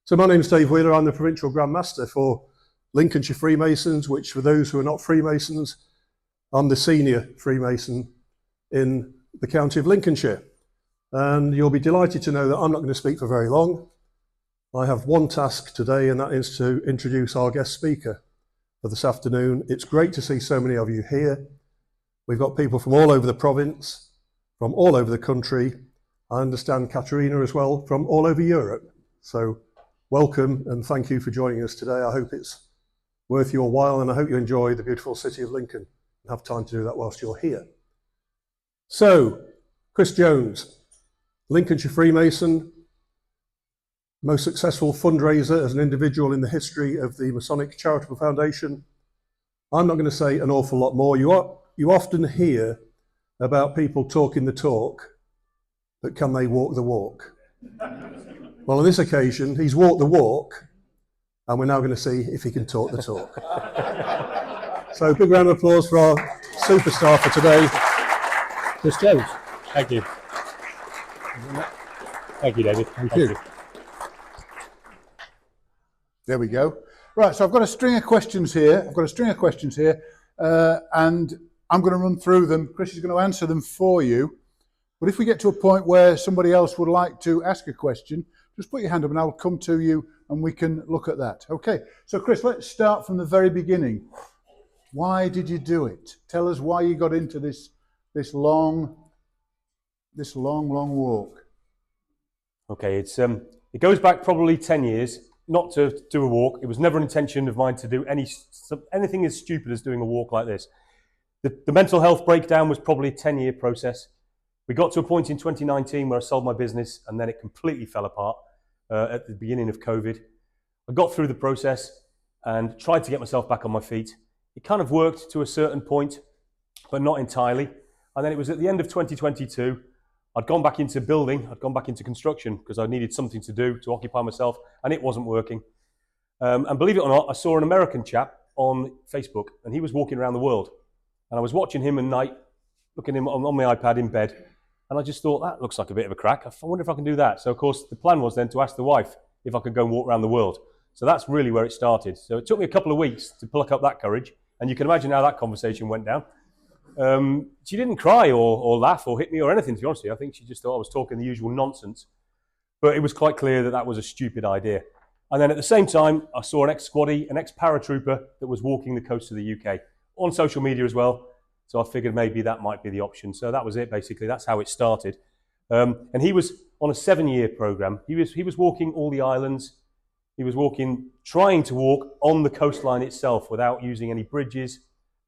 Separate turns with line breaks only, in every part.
So my name's Dave Wheeler. I'm the Provincial Grand Master for Lincolnshire Freemasons, which for those who are not Freemasons, I'm the Senior Freemason in the county of Lincolnshire. And you'll be delighted to know that I'm not going to speak for very long. I have one task today, and that is to introduce our guest speaker for this afternoon. It's great to see so many of you here. We've got people from all over the province, from all over the country. I understand Katerina as well, from all over Europe. So welcome and thank you for joining us today. I hope it's worth your while, and I hope you enjoy the beautiful city of Lincoln and have time to do that whilst you're here. So, Chris Jones, Lincolnshire Freemason, most successful fundraiser as an individual in the history of the Masonic Charitable Foundation. I'm not going to say an awful lot more. You often hear about people talking the talk, but can they walk the walk? Well, on this occasion, he's walked the walk, and we're now going to see if he can talk the talk. So, big round of applause for our superstar for today, Chris Jones.
Thank you. Thank you, David.
Thank you. There we go. Right, so I've got a string of questions here. And I'm going to run through them. Chris is going to answer them for you. But if we get to a point where somebody else would like to ask a question, just put your hand up and I'll come to you and we can look at that. Okay, so Chris, let's start from the very beginning. Why did you do it? Tell us why you got into this long walk.
Okay, it goes back probably 10 years, not to do a walk. It was never an intention of mine to do anything as stupid as doing a walk like this. The mental health breakdown was probably a 10-year process. We got to a point in 2019 where I sold my business and then it completely fell apart at the beginning of COVID. I got through the process and tried to get myself back on my feet. It kind of worked to a certain point, but not entirely. And then it was at the end of 2022, I'd gone back into building, I'd gone back into construction because I needed something to do to occupy myself, and it wasn't working. And believe it or not, I saw an American chap on Facebook, and he was walking around the world. And I was watching him at night, looking at him on my iPad in bed, and I just thought, that looks like a bit of a crack. I wonder if I can do that. So, of course, the plan was then to ask the wife if I could go and walk around the world. So that's really where it started. So it took me a couple of weeks to pluck up that courage, and you can imagine how that conversation went down. She didn't cry or laugh or hit me or anything, to be honest with you. I think she just thought I was talking the usual nonsense. But it was quite clear that that was a stupid idea. And then at the same time, I saw an ex-squaddie, an ex-paratrooper that was walking the coast of the UK on social media as well. So I figured maybe that might be the option. So that was it, basically. That's how it started. And he was on a 7-year program. He was walking all the islands. He was trying to walk on the coastline itself without using any bridges.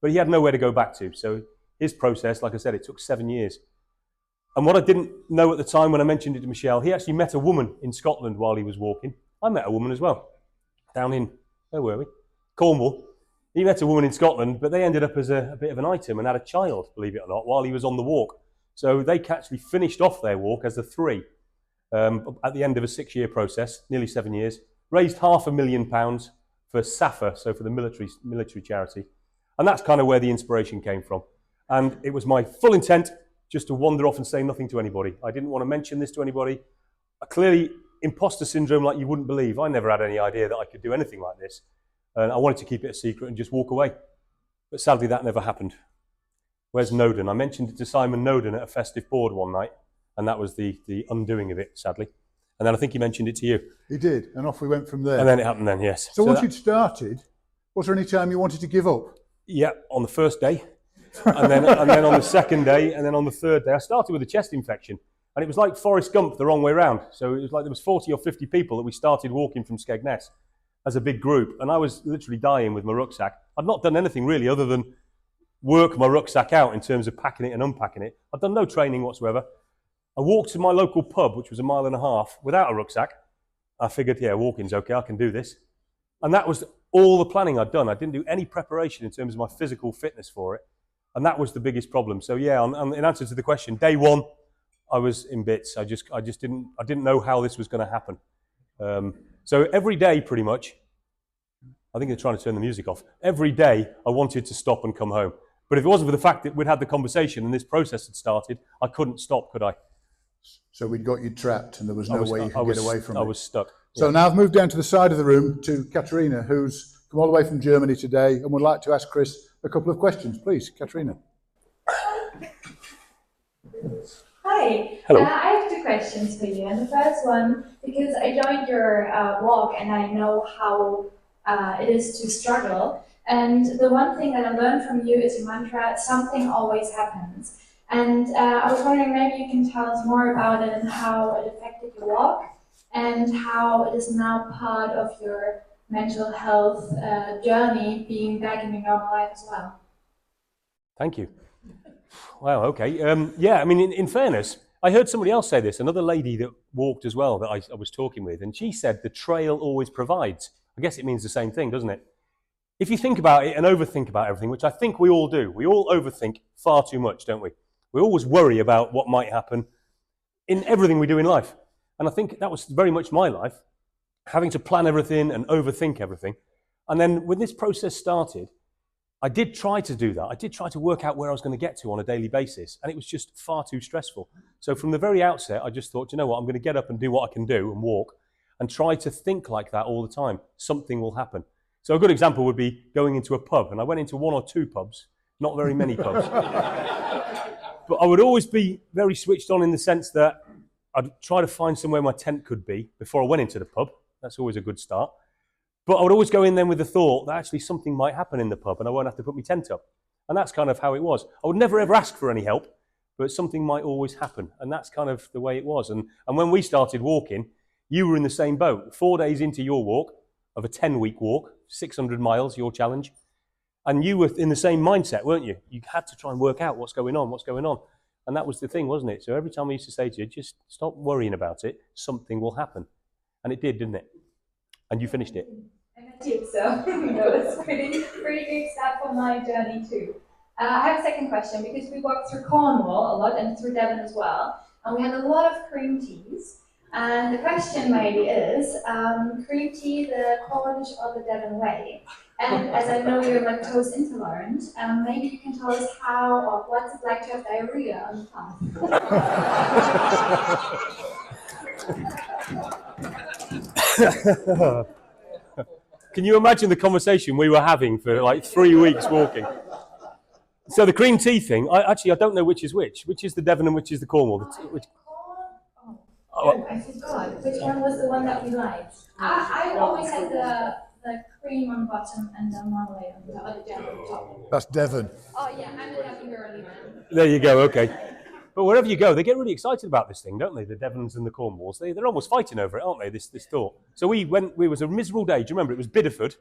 But he had nowhere to go back to. So his process, like I said, it took 7 years. And what I didn't know at the time when I mentioned it to Michelle, he actually met a woman in Scotland while he was walking. I met a woman as well, down in, where were we? Cornwall. He met a woman in Scotland, but they ended up as a bit of an item and had a child, believe it or not, while he was on the walk. So they actually finished off their walk as the three at the end of a 6-year process, nearly 7 years, raised £500,000 for SAFA, so for the military charity. And that's kind of where the inspiration came from. And it was my full intent just to wander off and say nothing to anybody. I didn't want to mention this to anybody. Clearly, imposter syndrome like you wouldn't believe. I never had any idea that I could do anything like this. And I wanted to keep it a secret and just walk away. But sadly, that never happened. Where's Noden? I mentioned it to Simon Noden at a festive board one night, and that was the undoing of it, sadly. And then I think he mentioned it to you.
He did, and off we went from there.
And then it happened then, yes.
So once you'd started, was there any time you wanted to give up?
Yeah, on the first day, and then on the second day, and then on the third day. I started with a chest infection, and it was like Forrest Gump the wrong way round. So it was like there was 40 or 50 people that we started walking from Skegness as a big group, and I was literally dying with my rucksack. I'd not done anything really other than work my rucksack out in terms of packing it and unpacking it. I'd done no training whatsoever. I walked to my local pub, which was 1.5 miles without a rucksack. I figured, yeah, walking's okay, I can do this. And that was all the planning I'd done. I didn't do any preparation in terms of my physical fitness for it. And that was the biggest problem. So yeah, in answer to the question, day one, I was in bits. I didn't know how this was going to happen. So every day, pretty much, I think they're trying to turn the music off. Every day, I wanted to stop and come home. But if it wasn't for the fact that we'd had the conversation and this process had started, I couldn't stop, could I?
So we'd got you trapped and there was no way you could get away from it.
I was stuck.
So now I've moved down to the side of the room to Katerina, who's come all the way from Germany today and would like to ask Chris a couple of questions. Please, Katerina.
Hi.
Hello.
I have two questions for you. And the first one, because I joined your walk and I know how it is to struggle. And the one thing that I learned from you is your mantra, something always happens. And I was wondering, maybe you can tell us more about it and how it affected your walk and how it is now part of your mental health journey, being back in your normal life as well.
Thank you. Wow, okay. Yeah, I mean, in fairness, I heard somebody else say this, another lady that walked as well that I was talking with, and she said the trail always provides. I guess it means the same thing, doesn't it? If you think about it and overthink about everything, which I think we all do, we all overthink far too much, don't we? We always worry about what might happen in everything we do in life. And I think that was very much my life, having to plan everything and overthink everything. And then when this process started, I did try to do that. I did try to work out where I was going to get to on a daily basis, and it was just far too stressful. So from the very outset, I just thought, you know what, I'm going to get up and do what I can do and walk and try to think like that all the time. Something will happen. So a good example would be going into a pub, and I went into one or two pubs, not very many pubs. But I would always be very switched on in the sense that I'd try to find somewhere my tent could be before I went into the pub. That's always a good start. But I would always go in then with the thought that actually something might happen in the pub and I won't have to put my tent up. And that's kind of how it was. I would never ever ask for any help, but something might always happen. And that's kind of the way it was. And when we started walking, you were in the same boat. 4 days into your walk, of a 10-week walk, 600 miles, your challenge. And you were in the same mindset, weren't you? You had to try and work out what's going on. And that was the thing, wasn't it? So every time I used to say to you, just stop worrying about it, something will happen. And it did, didn't it? And you finished it.
And I did, so that's pretty big step for my journey too. I have a second question, because we walked through Cornwall a lot and through Devon as well, and we had a lot of cream teas. And the question maybe is, cream tea the Cornish or the Devon way? And as I know you're lactose intolerant, maybe you can tell us how or what's it like to have diarrhea on the path?
Can you imagine the conversation we were having for like 3 weeks walking? So the cream tea thing, I don't know which is which. Which is the Devon and which is the Cornwall?
I forgot. Which one was the one that we liked? I always had the cream on the bottom and the marmalade on the top, or the jam on the top.
That's Devon.
Oh yeah, I'm the Devon girly man.
There you go, okay. But wherever you go, they get really excited about this thing, don't they? The Devons and the Cornwalls. They're almost fighting over it, aren't they, this thought? So we was a miserable day. Do you remember? It was Bideford.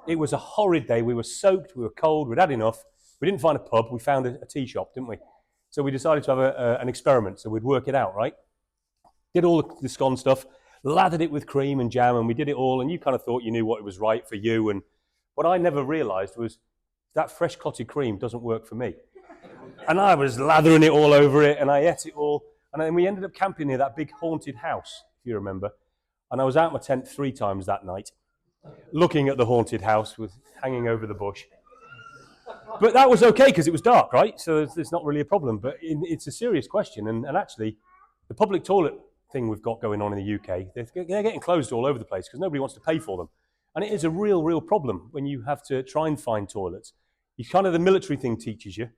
It was a horrid day. We were soaked, we were cold, we'd had enough. We didn't find a pub, we found a tea shop, didn't we? So we decided to have an experiment, so we'd work it out, right? Did all the scone stuff, lathered it with cream and jam, and we did it all, and you kind of thought you knew what it was right for you. And what I never realised was that fresh clotted cream doesn't work for me. And I was lathering it all over it, and I ate it all. And then we ended up camping near that big haunted house, if you remember. And I was out my tent 3 times that night, looking at the haunted house with hanging over the bush. But that was okay, because it was dark, right? So there's not really a problem. But it's a serious question. And actually, the public toilet thing we've got going on in the UK, they're getting closed all over the place because nobody wants to pay for them. And it is a real problem when you have to try and find toilets. You kind of, the military thing teaches you.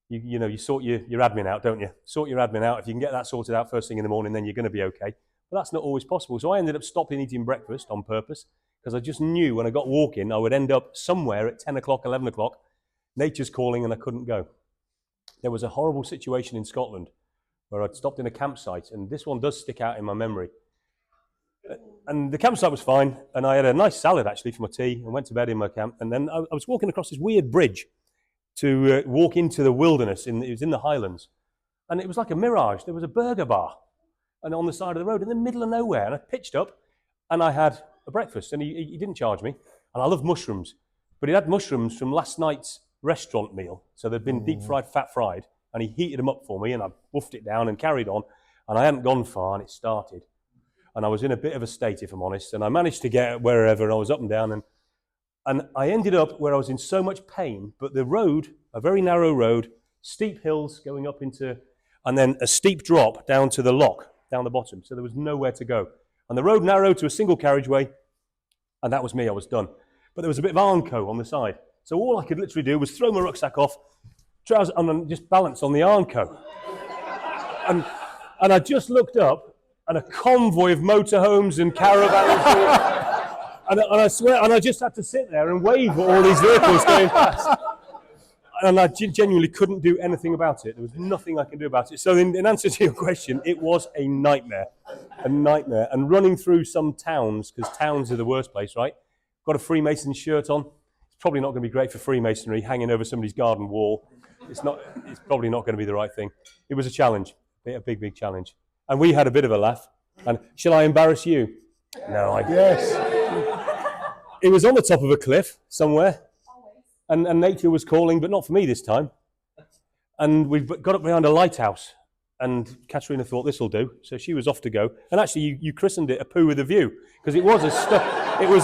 You sort your admin out, don't you? Sort your admin out. If you can get that sorted out first thing in the morning, then you're going to be okay. But that's not always possible. So I ended up stopping eating breakfast on purpose because I just knew when I got walking, I would end up somewhere at 10 o'clock, 11 o'clock. Nature's calling and I couldn't go. There was a horrible situation in Scotland where I'd stopped in a campsite, and this one does stick out in my memory. And the campsite was fine, and I had a nice salad actually for my tea and went to bed in my camp. And then I was walking across this weird bridge to walk into the wilderness. It was in the Highlands, and it was like a mirage. There was a burger bar and on the side of the road in the middle of nowhere, and I pitched up and I had a breakfast, and he didn't charge me. And I love mushrooms, but he had mushrooms from last night's restaurant meal, so they'd been deep fried, fat fried, and he heated them up for me, and I woofed it down and carried on, and I hadn't gone far, and it started. And I was in a bit of a state, if I'm honest, and I managed to get wherever, and I was up and down, and I ended up where I was in so much pain, but the road, a very narrow road, steep hills going up into, and then a steep drop down to the lock, down the bottom, so there was nowhere to go. And the road narrowed to a single carriageway, and that was me, I was done. But there was a bit of Arnco on the side. So all I could literally do was throw my rucksack off, trousers, and then just balance on the Arnco. And I just looked up, and a convoy of motorhomes and caravans, and I swear, and I just had to sit there and wave at all these vehicles going past. And I genuinely couldn't do anything about it. There was nothing I could do about it. So in answer to your question, it was a nightmare. A nightmare. And running through some towns, because towns are the worst place, right? Got a Freemason shirt on. It's probably not going to be great for Freemasonry, hanging over somebody's garden wall. It's probably not going to be the right thing. It was a challenge, a big, big challenge. And we had a bit of a laugh. And shall I embarrass you? No,
Yes.
It was on the top of a cliff somewhere. And nature was calling, but not for me this time. And we got up behind a lighthouse, and Katerina thought this will do, so she was off to go. And actually, you christened it a poo with a view, because it was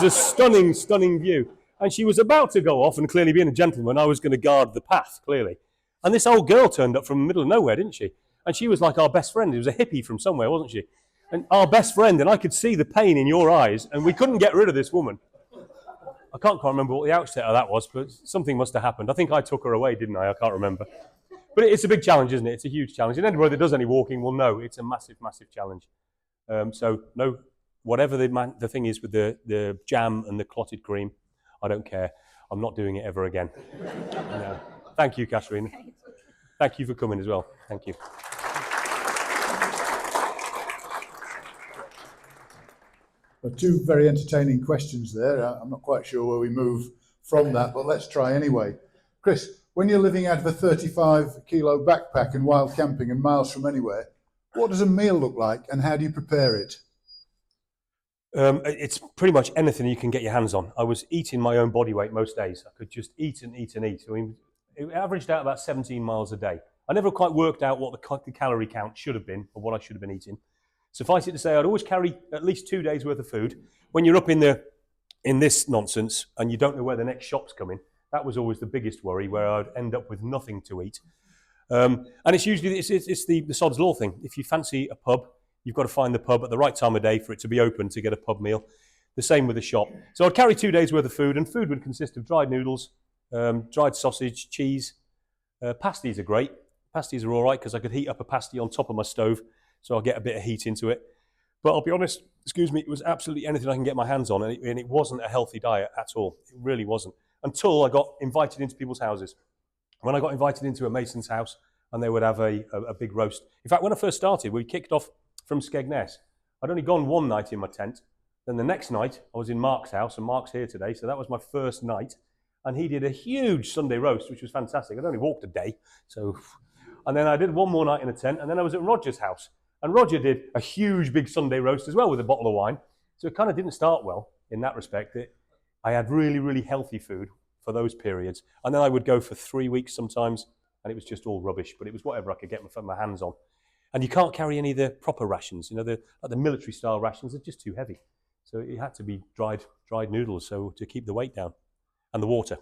a stunning, stunning view. And she was about to go off, and clearly being a gentleman, I was going to guard the path, clearly. And this old girl turned up from the middle of nowhere, didn't she? And she was like our best friend. It was a hippie from somewhere, wasn't she? And our best friend, and I could see the pain in your eyes, and we couldn't get rid of this woman. I can't quite remember what the outset of that was, but something must have happened. I think I took her away, didn't I? I can't remember. But it's a big challenge, isn't it? It's a huge challenge. And anybody that does any walking will know it's a massive, massive challenge. So, no, whatever the thing is with the jam and the clotted cream, I don't care. I'm not doing it ever again. No. Thank you, Katerina. Thank you for coming as well. Thank you.
Well, two very entertaining questions there. I'm not quite sure where we move from that, but let's try anyway. Chris, when you're living out of a 35-kilo backpack and wild camping and miles from anywhere, what does a meal look like and how do you prepare it?
It's pretty much anything you can get your hands on. I was eating my own body weight most days. I could just eat and eat and eat. I mean, it averaged out about 17 miles a day. I never quite worked out what the calorie count should have been or what I should have been eating. Suffice it to say, I'd always carry at least 2 days' worth of food. When you're up in this nonsense and you don't know where the next shop's coming, that was always the biggest worry, where I'd end up with nothing to eat. And it's usually it's the sod's law thing. If you fancy a pub, you've got to find the pub at the right time of day for it to be open to get a pub meal. The same with the shop. So I'd carry 2 days' worth of food, and food would consist of dried noodles, dried sausage, cheese. Pasties are great. Pasties are all right because I could heat up a pasty on top of my stove, so I'll get a bit of heat into it. But I'll be honest, it was absolutely anything I can get my hands on, and it wasn't a healthy diet at all. It really wasn't. Until I got invited into people's houses. When I got invited into a Mason's house, and they would have a big roast. In fact, when I first started, we kicked off from Skegness. I'd only gone one night in my tent. Then the next night, I was in Mark's house, and Mark's here today, so that was my first night. And he did a huge Sunday roast, which was fantastic. I'd only walked a day, and then I did one more night in a tent, and then I was at Roger's house. And Roger did a huge big Sunday roast as well with a bottle of wine. So it kind of didn't start well in that respect. I had really, really healthy food for those periods. And then I would go for 3 weeks sometimes, and it was just all rubbish. But it was whatever I could get my hands on. And you can't carry any of the proper rations. You know, the military-style rations are just too heavy. So it had to be dried noodles, so to keep the weight down. And the water.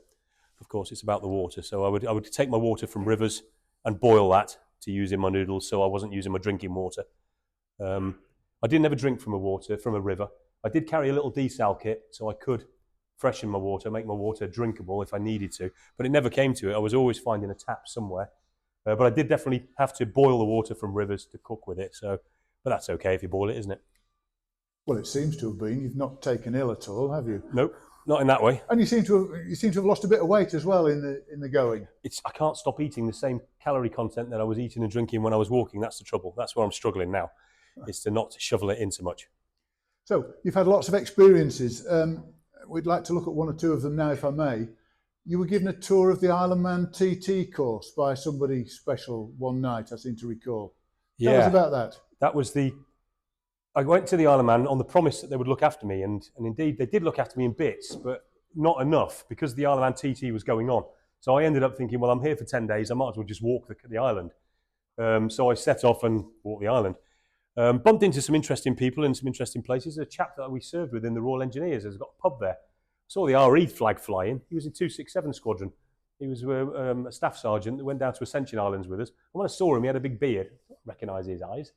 Of course, it's about the water. So I would take my water from rivers and boil that to use in my noodles, so I wasn't using my drinking water. I didn't ever drink from a river. I did carry a little desal kit, so I could freshen my water, make my water drinkable if I needed to, but it never came to it. I was always finding a tap somewhere. But I did definitely have to boil the water from rivers to cook with it, but that's okay if you boil it, isn't it?
Well, it seems to have been. You've not taken ill at all, have you?
Nope, not in that way.
And you seem to have lost a bit of weight as well in the going.
I can't stop eating the same calorie content that I was eating and drinking when I was walking. That's the trouble. That's where I'm struggling now, is to not shovel it in so much. So
you've had lots of experiences. We'd like to look at one or two of them now, if I may. You were given a tour of the Ironman TT course by somebody special one night, I seem to recall. Tell us about that.
That was I went to the Ironman on the promise that they would look after me, and indeed they did look after me in bits, but not enough because the Ironman TT was going on. So I ended up thinking, well, I'm here for 10 days, I might as well just walk the island. So I set off and walked the island. Bumped into some interesting people in some interesting places. There's a chap that we served with in the Royal Engineers has got a pub there. Saw the RE flag flying. He was in 267 Squadron. He was a staff sergeant that went down to Ascension Islands with us. And when I saw him, he had a big beard. I recognised his eyes.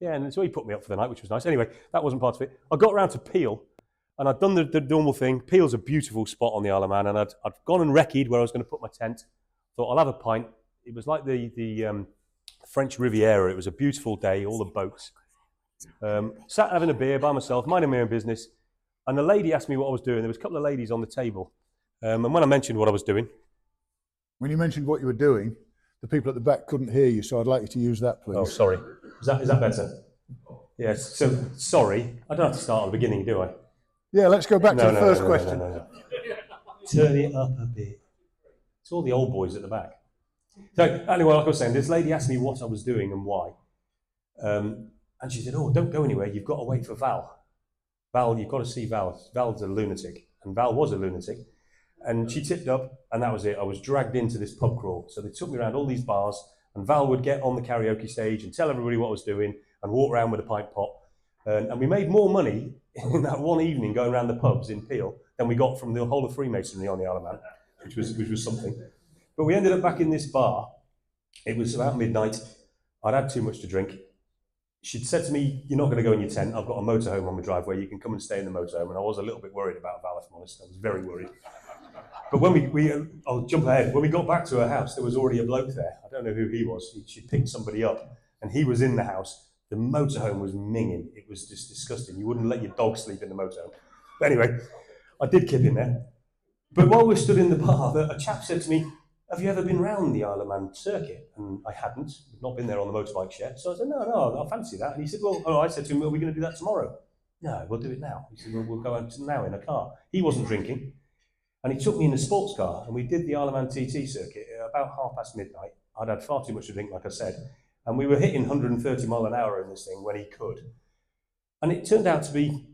Yeah, and so he put me up for the night, which was nice. Anyway, that wasn't part of it. I got around to Peel, and I'd done the normal thing. Peel's a beautiful spot on the Isle of Man, and I'd gone and recce'd where I was going to put my tent. Thought, I'll have a pint. It was like the French Riviera. It was a beautiful day, all the boats. Sat having a beer by myself, minding my own business, and the lady asked me what I was doing. There was a couple of ladies on the table, and when I mentioned what I was doing...
When you mentioned what you were doing, the people at the back couldn't hear you, so I'd like you to use that, please.
Oh, sorry. Is that better? Yes, so, sorry. I don't have to start at the beginning, do I?
Yeah, let's go back to the first question.
No. Turn it up a bit. It's all the old boys at the back. So, anyway, like I was saying, this lady asked me what I was doing and why. And she said, oh, don't go anywhere. You've got to wait for Val. Val, you've got to see Val. Val's a lunatic. And Val was a lunatic. And she tipped up, and that was it. I was dragged into this pub crawl. So they took me around all these bars, and Val would get on the karaoke stage and tell everybody what I was doing and walk around with a pint pot. And we made more money in that one evening going around the pubs in Peel than we got from the whole of Freemasonry on the Isle of Man, which was something. But we ended up back in this bar. It was about midnight. I'd had too much to drink. She'd said to me, you're not going to go in your tent. I've got a motorhome on my driveway. You can come and stay in the motorhome. And I was a little bit worried about Val, if I'm honest. I was very worried. But when I'll jump ahead. When we got back to her house, there was already a bloke there. I don't know who he was. She picked somebody up, and he was in the house. The motorhome was minging. It was just disgusting. You wouldn't let your dog sleep in the motorhome. But anyway, I did kip in there. But while we stood in the bar, a chap said to me, have you ever been round the Isle of Man circuit? And I hadn't. I'd not been there on the motorbikes yet. So I said, no, I fancy that. And he said, well, I said to him, are we going to do that tomorrow? No, we'll do it now. He said, well, we'll go out now in a car. He wasn't drinking. And he took me in a sports car, and we did the Isle of Man TT circuit at about midnight. I'd had far too much to drink, like I said. And we were hitting 130 mile an hour in this thing when he could. And it turned out to be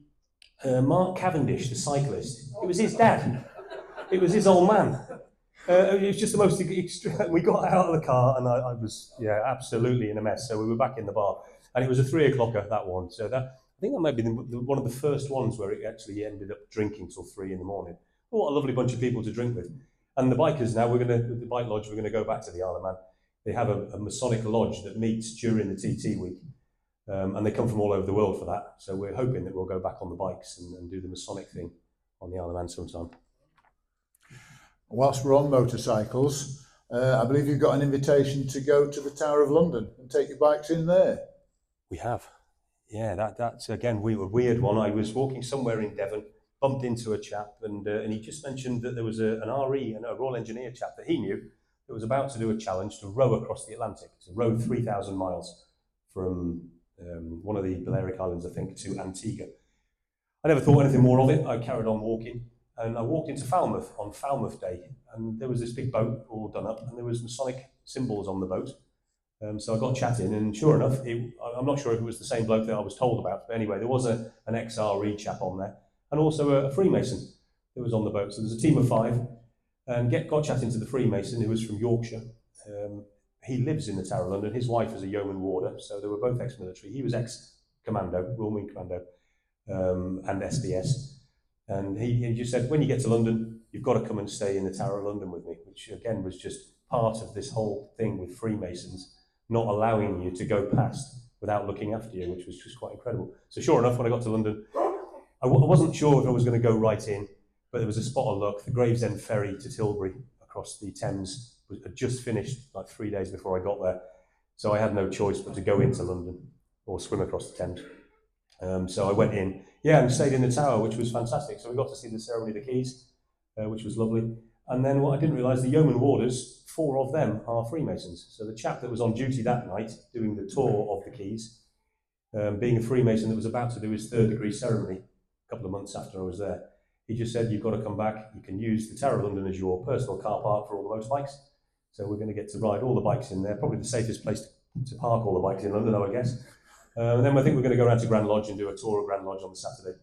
Mark Cavendish, the cyclist. It was his dad. It was his old man. It was just the most extreme. We got out of the car, and I was, absolutely in a mess. So we were back in the bar. And it was a 3 o'clocker, that one. So I think that might be one of the first ones where it actually ended up drinking till 3 in the morning. Oh, what a lovely bunch of people to drink with. And the bikers now, with the bike lodge, we're going to go back to the Isle of Man. They have a Masonic lodge that meets during the TT week. And they come from all over the world for that. So we're hoping that we'll go back on the bikes and do the Masonic thing on the Isle of Man sometime.
Whilst we're on motorcycles, I believe you've got an invitation to go to the Tower of London and take your bikes in there. We have.
Yeah, that's again, a weird one. I was walking somewhere in Devon, bumped into a chap, and he just mentioned that there was an RE and a Royal Engineer chap that he knew that was about to do a challenge to row across the Atlantic. So row 3,000 miles from one of the Balearic Islands, I think, to Antigua. I never thought anything more of it. I carried on walking, and I walked into Falmouth on Falmouth Day, and there was this big boat all done up, and there was Masonic symbols on the boat. So I got chatting, and sure enough, I'm not sure if it was the same bloke that I was told about, but anyway, there was an ex-RE chap on there, and also a Freemason that was on the boat. So there's a team of 5, and got chatting to the Freemason, who was from Yorkshire. He lives in the Tower of London. His wife is a yeoman warder, so they were both ex-military. He was ex-commando, Royal Marine Commando, and SBS. And he just said, when you get to London, you've got to come and stay in the Tower of London with me, which again was just part of this whole thing with Freemasons not allowing you to go past without looking after you, which was just quite incredible. So sure enough, when I got to London, I wasn't sure if I was going to go right in, but there was a spot of luck. The Gravesend ferry to Tilbury across the Thames had just finished like 3 days before I got there. So I had no choice but to go into London or swim across the Thames. So I went in, and stayed in the tower, which was fantastic. So we got to see the ceremony of the keys, which was lovely. And then what I didn't realise, the yeoman warders, 4 of them are Freemasons. So the chap that was on duty that night, doing the tour of the keys, being a Freemason that was about to do his 3rd degree ceremony a couple of months after I was there, he just said, you've got to come back. You can use the Tower of London as your personal car park for all the motorbikes. So we're going to get to ride all the bikes in there, probably the safest place to park all the bikes in London, I would guess. And then I think we're going to go around to Grand Lodge and do a tour of Grand Lodge on the Saturday,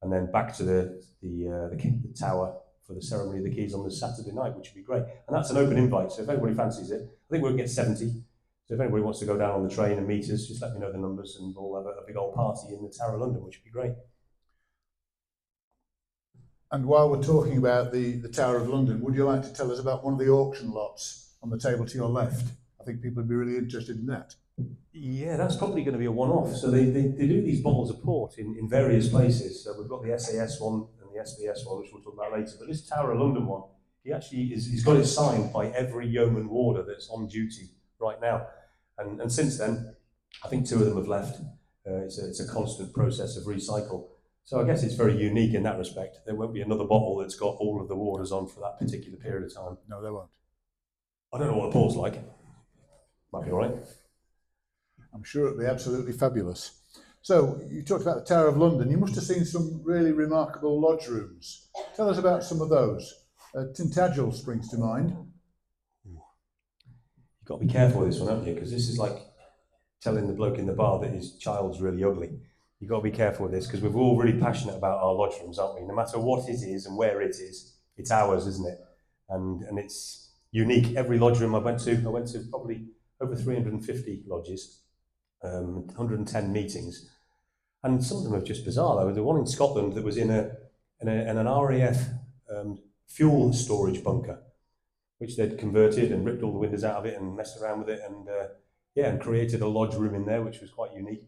and then back to the tower for the ceremony of the keys on the Saturday night, which would be great. And that's an open invite, so if anybody fancies it, I think we'll get 70. So if anybody wants to go down on the train and meet us, just let me know the numbers, and we'll have a big old party in the Tower of London, which would be great.
And while we're talking about the Tower of London, would you like to tell us about one of the auction lots on the table to your left? I think people would be really interested in that.
Yeah, that's probably going to be a one-off. So they do these bottles of port in various places. So we've got the SAS one and the SBS one, which we'll talk about later. But this Tower of London one, he's got it signed by every yeoman warder that's on duty right now. And since then, I think 2 of them have left. It's a constant process of recycle. So I guess it's very unique in that respect. There won't be another bottle that's got all of the warders on for that particular period of time.
No, there won't.
I don't know what the port's like. Might be all right.
I'm sure it'll be absolutely fabulous. So you talked about the Tower of London. You must have seen some really remarkable lodge rooms. Tell us about some of those. Tintagel springs to mind.
You've got to be careful with this one, haven't you? Because this is like telling the bloke in the bar that his child's really ugly. You've got to be careful with this because we're all really passionate about our lodge rooms, aren't we? No matter what it is and where it is, it's ours, isn't it? And it's unique. Every lodge room I went to probably over 350 lodges. 110 meetings, and some of them are just bizarre. There was the one in Scotland that was in an RAF fuel storage bunker, which they'd converted and ripped all the windows out of it and messed around with it, and created a lodge room in there, which was quite unique.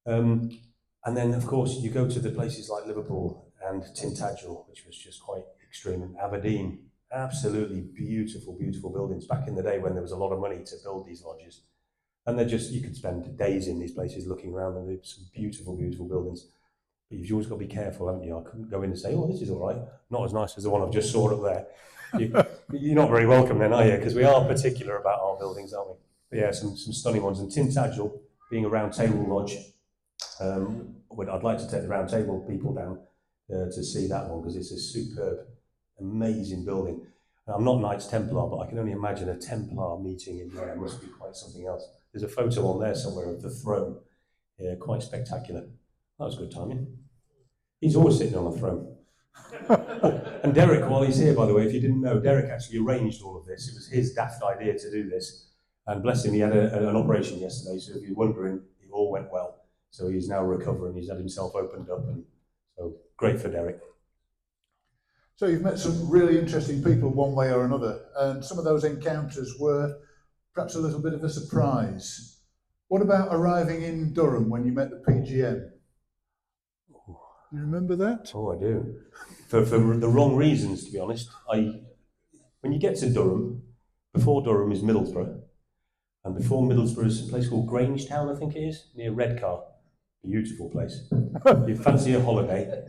And then, of course, you go to the places like Liverpool and Tintagel, which was just quite extreme, and Aberdeen. Absolutely beautiful, beautiful buildings back in the day when there was a lot of money to build these lodges. And you could spend days in these places looking around, and there's some beautiful, beautiful buildings. But you've always got to be careful, haven't you? I couldn't go in and say, oh, this is all right. Not as nice as the one I've just saw up there. You're not very welcome then, are you? Because we are particular about our buildings, aren't we? But yeah, some stunning ones. And Tintagel, being a round table lodge, I'd like to take the round table people down to see that one, because it's a superb, amazing building. I'm not Knights Templar, but I can only imagine a Templar meeting in there. It must be quite something else. There's a photo on there somewhere of the throne. Yeah, quite spectacular. That was good timing. He's always sitting on the throne. And Derek, while he's here, by the way, if you didn't know, Derek actually arranged all of this. It was his daft idea to do this. And bless him, he had an operation yesterday, so if you're wondering, it all went well. So he's now recovering. He's had himself opened up, and so great for Derek.
So you've met some really interesting people one way or another, and some of those encounters were perhaps a little bit of a surprise. What about arriving in Durham when you met the PGM? You remember that?
Oh, I do. For the wrong reasons, to be honest. When you get to Durham, before Durham is Middlesbrough, and before Middlesbrough is a place called Grangetown, I think it is, near Redcar. Beautiful place. You fancy a holiday.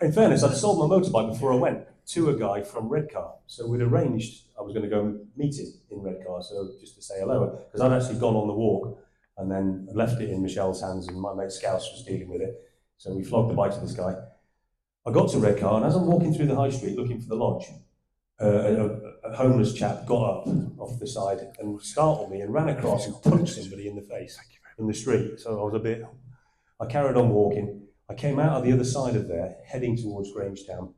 In fairness, I'd sold my motorbike before I went to a guy from Redcar. So we'd arranged I was going to go meet him in Redcar, so just to say hello, because I'd actually gone on the walk and then left it in Michelle's hands, and my mate Scouse was dealing with it. So we flogged the bike to this guy. I got to Redcar, and as I'm walking through the high street looking for the lodge, a homeless chap got up off the side and startled me and ran across and punched somebody in the face in the street. So I carried on walking. I came out of the other side of there, heading towards Grangetown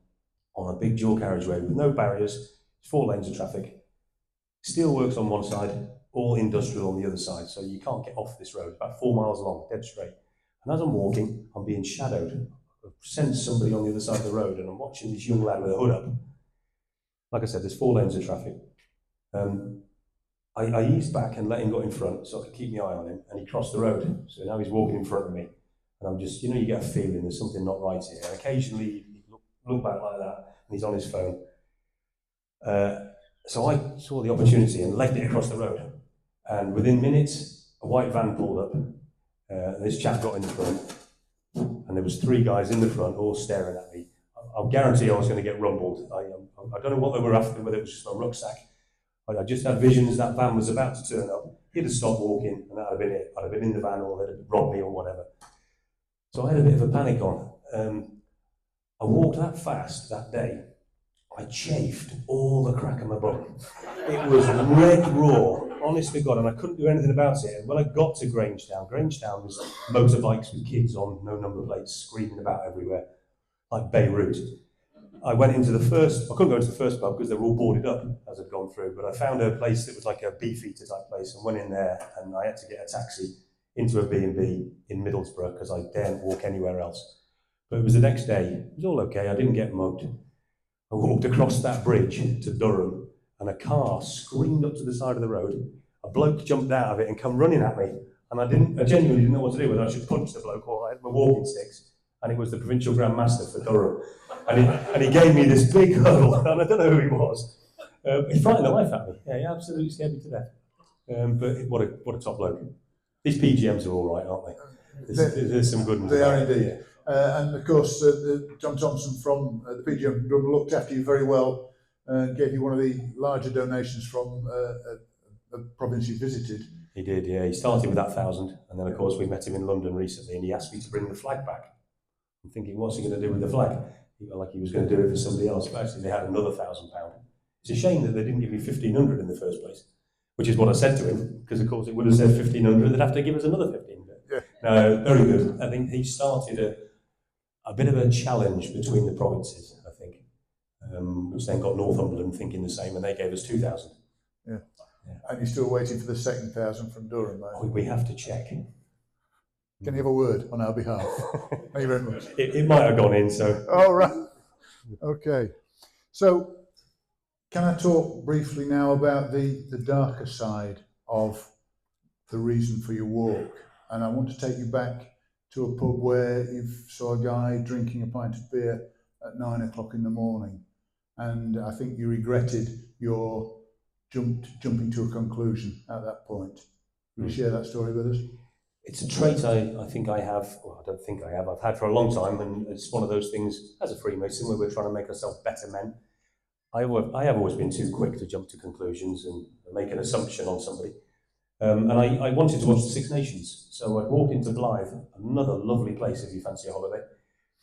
on a big dual carriageway with no barriers, 4 lanes of traffic, steelworks on one side, all industrial on the other side. So you can't get off this road, about 4 miles long, dead straight. And as I'm walking, I'm being shadowed. I've sensed somebody on the other side of the road, and I'm watching this young lad with a hood up. Like I said, there's 4 lanes of traffic. I eased back and let him go in front so I could keep my eye on him, and he crossed the road. So now he's walking in front of me. And I'm just, you get a feeling there's something not right here. And occasionally you look back like that, and he's on his phone. So I saw the opportunity and legged it across the road. And within minutes, a white van pulled up. This chap got in the front, and there was 3 guys in the front, all staring at me. I guarantee I was going to get rumbled. I don't know what they were after, whether it was just my rucksack. I just had visions that van was about to turn up. He'd have stopped walking, and that'd have been it. I'd have been in the van, or they'd have robbed me, or whatever. So I had a bit of a panic on. I walked that fast that day. I chafed all the crack of my bum. It was red raw, honest to God, and I couldn't do anything about it. And when I got to Grangetown was motorbikes with kids on, no number plates, screaming about everywhere, like Beirut. I couldn't go into the first pub because they were all boarded up as I'd gone through, but I found a place that was like a beefeater type place and went in there, and I had to get a taxi into a B&B in Middlesbrough because I daren't walk anywhere else. But it was the next day. It was all okay. I didn't get mugged. I walked across that bridge to Durham, and a car screamed up to the side of the road, a bloke jumped out of it and come running at me, and I genuinely didn't know what to do, whether I should punch the bloke or I had my walking sticks, and it was the Provincial Grand Master for Durham, and he gave me this big hurdle, and I don't know who he was. He frightened the life out of me. Yeah, he absolutely scared me to death. But what a top bloke. These PGMs are all right, aren't they? There's some good ones.
They are indeed. And of course, John Thompson from the PGM looked after you very well and gave you one of the larger donations from a province you visited.
He did, yeah. He started with that 1,000, and then of course we met him in London recently, and he asked me to bring the flag back. I'm thinking, what's he going to do with the flag? Like he was going to do it for somebody else, but actually they had another £1,000. It's a shame that they didn't give me 1,500 in the first place, which is what I said to him, because of course it would have said 1,500, they'd have to give us another 15.
Yeah.
No, very good. I think he started a bit of a challenge between the provinces, I think, which then got Northumberland thinking the same, and they gave us 2,000.
Yeah. And you're still waiting for the second 1,000 from Durham, mate?
We have to check.
Can you have a word on our behalf? Thank you very much.
It might have gone in, so.
All right. Okay. So, can I talk briefly now about the darker side of the reason for your walk? And I want to take you back to a pub where you saw a guy drinking a pint of beer at 9 o'clock in the morning. And I think you regretted your jumping to a conclusion at that point. Will you share that story with us?
It's a trait I think I have, well, I don't think I have, I've had for a long time, and it's one of those things as a Freemason where we're trying to make ourselves better men. I have always been too quick to jump to conclusions and make an assumption on somebody. And I wanted to watch the Six Nations, so I walked into Blythe, another lovely place if you fancy a holiday.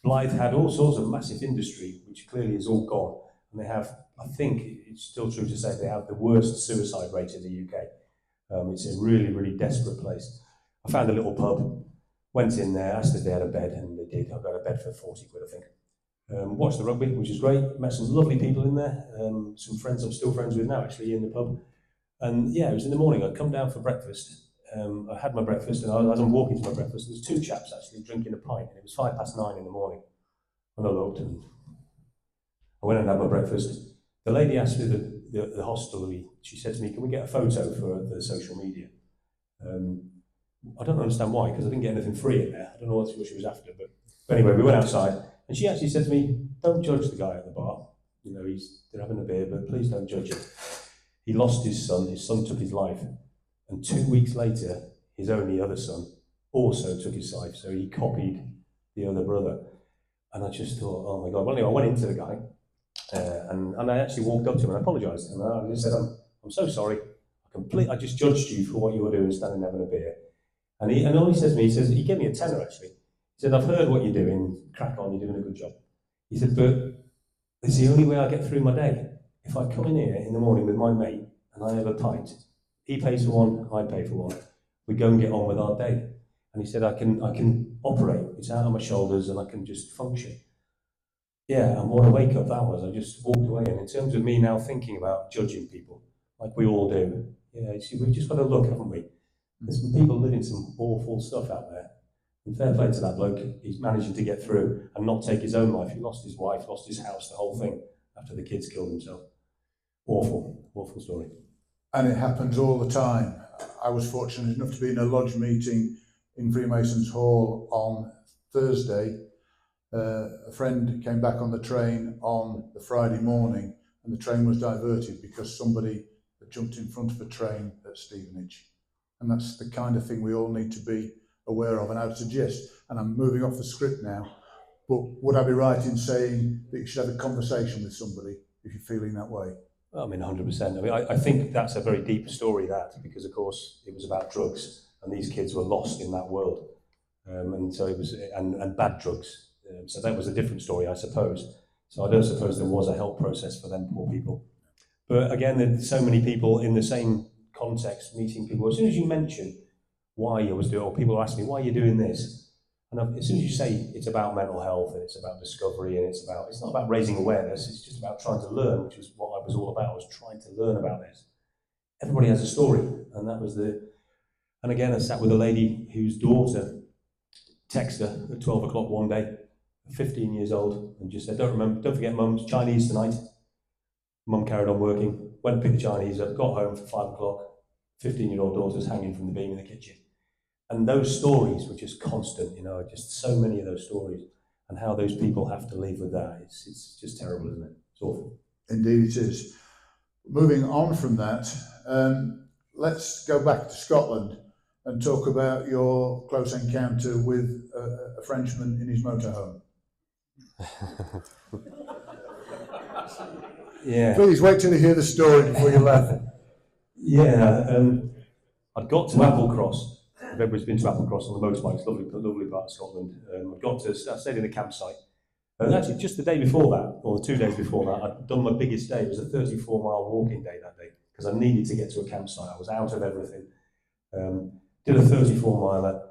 Blythe had all sorts of massive industry, which clearly is all gone, and they have, I think it's still true to say, they have the worst suicide rate in the UK. It's a really, really desperate place. I found a little pub, went in there, asked if they had a bed, and they did. I got a bed for 40 quid, I think. Watched the rugby, which is great. Met some lovely people in there. Some friends I'm still friends with now, actually, in the pub. And yeah, it was in the morning. I'd come down for breakfast. I had my breakfast, and as I'm walking to my breakfast, there was two chaps actually drinking a pint, and it was 9:05 in the morning. And I looked, and I went and had my breakfast. The lady asked me, the hostelry, she said to me, "Can we get a photo for the social media?" I don't understand why, because I didn't get anything free in there. I don't know what she was after, but anyway, we went outside, and she actually said to me, "Don't judge the guy at the bar. You know, they're having a beer, but please don't judge him." He lost his son took his life, and 2 weeks later, his only other son also took his life, so he copied the other brother. And I just thought, oh my God. Well, anyway, I went into the guy, and I actually walked up to him and apologised, and I just said, I'm so sorry, I just judged you for what you were doing, standing there having a beer. And all he says to me, he gave me a tenner actually. He said, "I've heard what you're doing, crack on, you're doing a good job." He said, "But it's the only way I get through my day. If I come in here in the morning with my mate and I have a pint, he pays for one, I pay for one, we go and get on with our day." And he said, I can operate, it's out of my shoulders and I can just function. Yeah, and what a wake up that was. I just walked away. And in terms of me now thinking about judging people, like we all do, yeah, we've just got to look, haven't we? There's some people living some awful stuff out there. And fair play to that bloke, he's managing to get through and not take his own life. He lost his wife, lost his house, the whole thing, after the kids killed himself. Awful story.
And it happens all the time. I was fortunate enough to be in a lodge meeting in Freemasons Hall on Thursday. A friend came back on the train on the Friday morning, and the train was diverted because somebody had jumped in front of a train at Stevenage. And that's the kind of thing we all need to be aware of. And I would suggest, and I'm moving off the script now, but would I be right in saying that you should have a conversation with somebody if you're feeling that way?
I mean, 100%. I mean, I think that's a very deep story, that, because of course it was about drugs, and these kids were lost in that world, and so it was, and bad drugs. So that was a different story, I suppose. So I don't suppose there was a help process for them poor people. But again, there's so many people in the same context, meeting people. As soon as you mention why you was doing, or people ask me, "Why are you doing this?" And as soon as you say it's about mental health and it's about discovery and it's not about raising awareness, it's just about trying to learn, which was what I was all about. I was trying to learn about this. Everybody has a story, and that was and again, I sat with a lady whose daughter texted her at 12 o'clock one day, 15 years old, and just said, don't forget Mum, it's Chinese tonight. Mum carried on working, went and picked the Chinese up, got home for 5 o'clock. 15-year-old daughter's hanging from the beam in the kitchen. And those stories were just constant, just so many of those stories. And how those people have to live with that, it's just terrible, isn't it? It's awful.
Indeed it is. Moving on from that, let's go back to Scotland and talk about your close encounter with a Frenchman in his motorhome.
Yeah.
Please wait till you hear the story before you laugh.
Yeah, I'd got to Applecross. Everybody's been to Applecross on the motorbike. It's a lovely part of Scotland. I stayed in a campsite. And actually, just the day before that, or 2 days before that, I'd done my biggest day. It was a 34-mile walking day that day, because I needed to get to a campsite. I was out of everything. Did a 34-miler,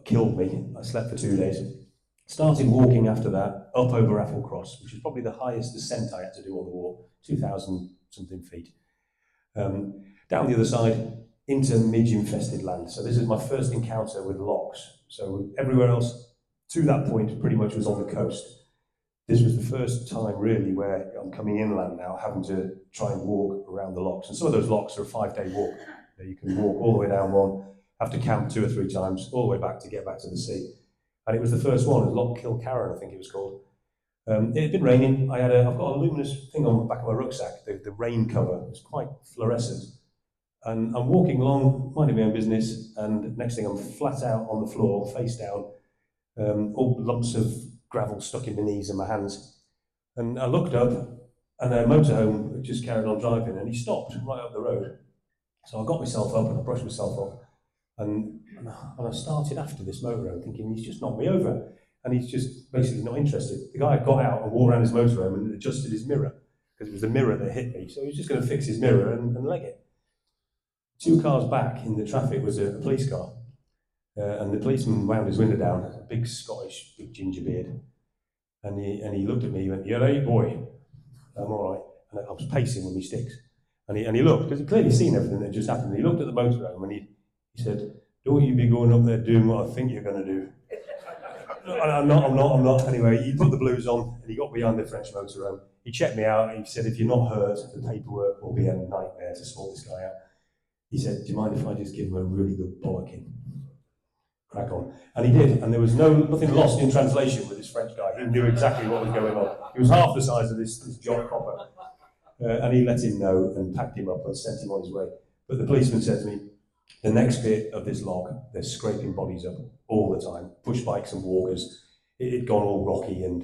killed me. I slept for 2 days. Started walking after that, up over Applecross, which is probably the highest descent I had to do on the walk, 2,000-something feet. Down the other side, into midge-infested land. So this is my first encounter with locks. So everywhere else, to that point, pretty much was on the coast. This was the first time, really, where I'm coming inland now, having to try and walk around the locks. And some of those locks are a 5-day walk. You can walk all the way down one, have to camp 2 or 3 times, all the way back to get back to the sea. And it was the first one, Loch Kilcarran, I think it was called. It had been raining. I've got a luminous thing on the back of my rucksack. The rain cover was quite fluorescent. And I'm walking along, minding my own business, and next thing I'm flat out on the floor, face down, all lumps of gravel stuck in my knees and my hands. And I looked up, and a motorhome just carried on driving, and he stopped right up the road. So I got myself up and I brushed myself off, and I started after this motorhome, thinking he's just knocked me over, and he's just basically not interested. The guy had got out and walked around his motorhome and adjusted his mirror, because it was the mirror that hit me. So he was just going to fix his mirror and leg it. 2 cars back in the traffic was a police car, and the policeman wound his window down, a big Scottish, big ginger beard, and he looked at me and went, "You're right, boy." I'm all right, and I was pacing with my sticks, and he looked, because he'd clearly seen everything that just happened. He looked at the motorhome and he said, "Don't you be going up there doing what I think you're going to do." I'm not. Anyway, he put the blues on and he got behind the French motorhome. He checked me out. He said, "If you're not hurt, the paperwork will be a nightmare to sort this guy out." He said, "Do you mind if I just give him a really good bollocking? Crack on." And he did, and there was nothing lost in translation with this French guy. He knew exactly what was going on. He was half the size of this John Cropper. And he let him know and packed him up and sent him on his way. But the policeman said to me, "The next bit of this log, they're scraping bodies up all the time, push bikes and walkers. It'd gone all rocky, and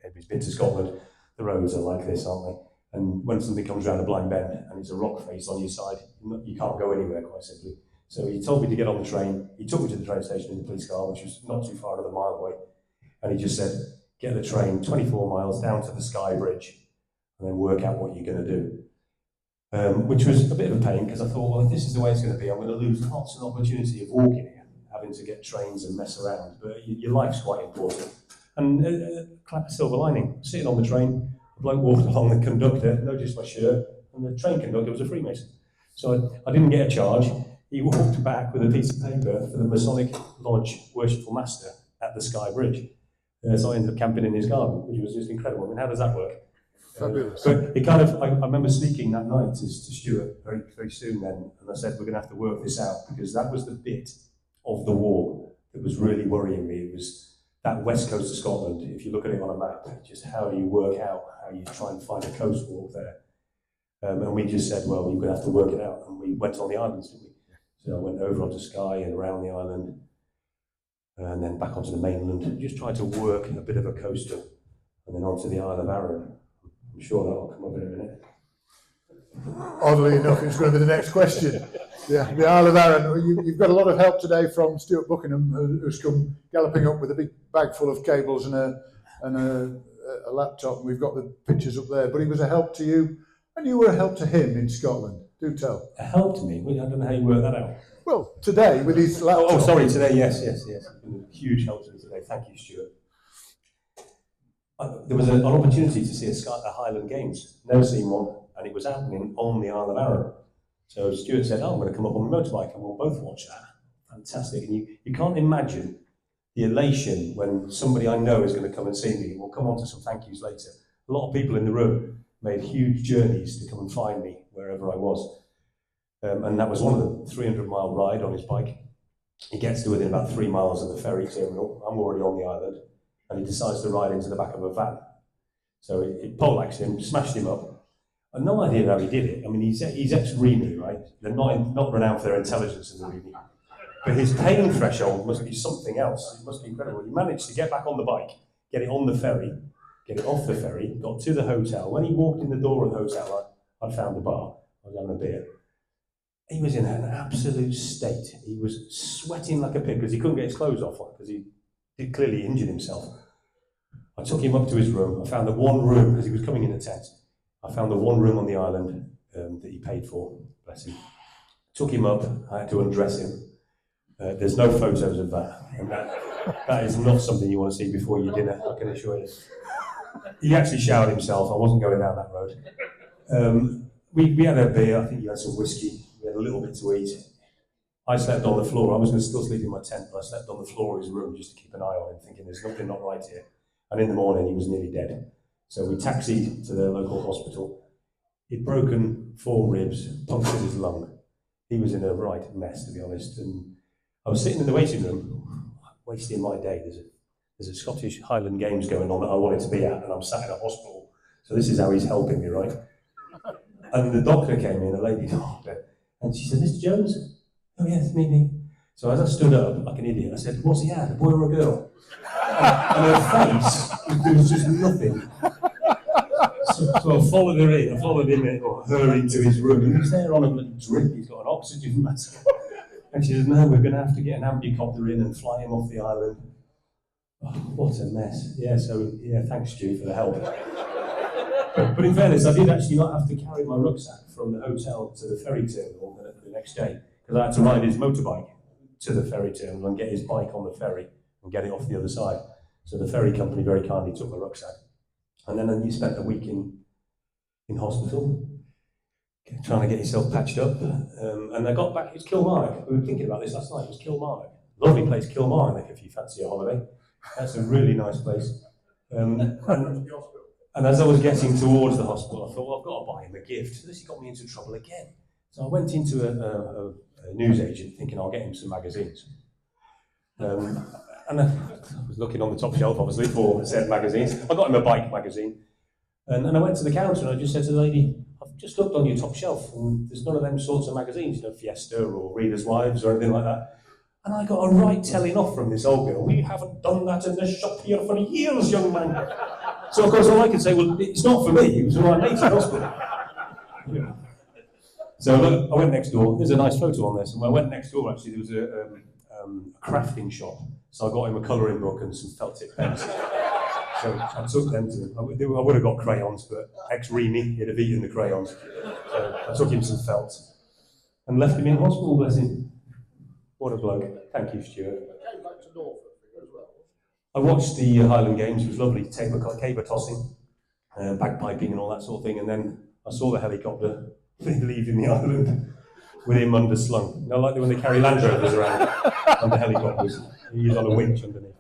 everybody's been to Scotland, the roads are like this, aren't they? And when something comes around a blind bend and it's a rock face on your side, you can't go anywhere, quite simply." So he told me to get on the train. He took me to the train station in the police car, which was not too far, another mile away. And he just said, "Get the train 24 miles down to the Skye Bridge and then work out what you're going to do." Which was a bit of a pain, because I thought, well, if this is the way it's going to be, I'm going to lose lots of opportunity of walking here, having to get trains and mess around. But your life's quite important. And a silver lining, sitting on the train, the bloke walked along, the conductor noticed my shirt, and the train conductor was a Freemason. So I didn't get a charge. He walked back with a piece of paper for the Masonic Lodge Worshipful Master at the Skye Bridge. So I ended up camping in his garden, which was just incredible. I mean, how does that work?
Fabulous.
But it kind of, I remember speaking that night to Stuart very, very soon then, and I said, we're going to have to work this out, because that was the bit of the war that was really worrying me. It was that west coast of Scotland. If you look at it on a map, just how do you work out, how you try and find a coast walk there. And we just said, well, you're going to have to work it out. And we went on the islands, didn't we? So I went over onto Skye and around the island, and then back onto the mainland, and just tried to work a bit of a coaster, and then onto the Isle of Arran. I'm sure that'll come up in a minute.
Oddly enough, it's going to be the next question. Yeah, the Isle of Arran. You've got a lot of help today from Stuart Buckingham, who's come galloping up with a big bag full of cables and a laptop, and we've got the pictures up there. But he was a help to you, and you were a help to him in Scotland. Do tell.
A help to me? Well, I don't know how you work that out.
Well, today with his laptop.
Oh, sorry, today, yes. A huge help to me today. Thank you, Stuart. There was an opportunity to see a Highland Games. Never seen one, and it was happening on the Isle of Arran. So Stuart said, I'm going to come up on the motorbike, and we'll both watch that. Fantastic. And you can't imagine the elation when somebody I know is going to come and see me, and we'll come on to some thank yous later. A lot of people in the room made huge journeys to come and find me wherever I was. And that was one of the 300-mile ride on his bike. He gets to within about 3 miles of the ferry terminal. I'm already on the island, and he decides to ride into the back of a van. So it poleaxed him, smashed him up. I've no idea how he did it. I mean, he's ex-Remy, right? They're not renowned for their intelligence in the Remy. But his pain threshold must be something else. It must be incredible. He managed to get back on the bike, get it on the ferry, get it off the ferry, got to the hotel. When he walked in the door of the hotel, I'd found the bar. I was having a beer. He was in an absolute state. He was sweating like a pig because he couldn't get his clothes off because he clearly injured himself. I took him up to his room. I found the one room, because he was coming in a tent. I found the one room on the island that he paid for, bless him. Took him up. I had to undress him. There's no photos of that. And that is not something you want to see before your dinner, I can assure you. He actually showered himself. I wasn't going down that road. We had a beer. I think you had some whiskey. We had a little bit to eat. I slept on the floor. I was going to still sleep in my tent, but I slept on the floor of his room just to keep an eye on him, thinking there's nothing not right here. And in the morning, he was nearly dead. So we taxied to the local hospital. He'd broken 4 ribs, punctured his lung. He was in a right mess, to be honest. And I was sitting in the waiting room, wasting my day. There's a Scottish Highland Games going on that I wanted to be at, and I'm sat in a hospital. So this is how he's helping me, right? And the doctor came in, a lady doctor, and she said, "Mr. Jones?" "Oh yes, me. So as I stood up like an idiot, I said, "What's he had, a boy or a girl?" And her face, there was just nothing. So I followed her in, or her into his room. He's there on a little drip, he's got an oxygen mask. And she says, "No, we're going to have to get an ambicopter in and fly him off the island." Oh, what a mess. Yeah, thanks, Stu, for the help. But in fairness, I did actually not have to carry my rucksack from the hotel to the ferry terminal the next day, because I had to ride his motorbike to the ferry terminal and get his bike on the ferry and get it off the other side. So the ferry company very kindly took my rucksack. And then you spent a week in hospital, trying to get yourself patched up. And I got back, it was Kilmarnock. We were thinking about this last night, it was Kilmarnock. Lovely place, Kilmarnock, if you fancy a holiday. That's a really nice place. And as I was getting towards the hospital, I thought, well, I've got to buy him a gift. This got me into trouble again. So I went into a newsagent thinking I'll get him some magazines. And I was looking on the top shelf, obviously, for said magazines. I got him a bike magazine. And I went to the counter and I just said to the lady, "I've just looked on your top shelf and there's none of them sorts of magazines, Fiesta or Reader's Wives or anything like that." And I got a right telling off from this old girl. "We haven't done that in the shop here for years, young man." So of course all I could say, "Well, it's not for me, it was for my mate in hospital." Yeah. So look, I went next door. There's a nice photo on this. And when I went next door, actually, there was a crafting shop. So I got him a colouring book and some felt tip pens. So I took them to him. I would have got crayons, but ex-Remy, he'd have eaten the crayons. So I took him some felt and left him in hospital, bless him. What a bloke. Thank you, Stuart.
Came back to Norfolk as well.
I watched the Highland Games. It was lovely, caber tossing, bagpiping and all that sort of thing. And then I saw the helicopter leaving the island with him underslung. Like when they carry Land Rovers around on the helicopters. He's on a winch underneath.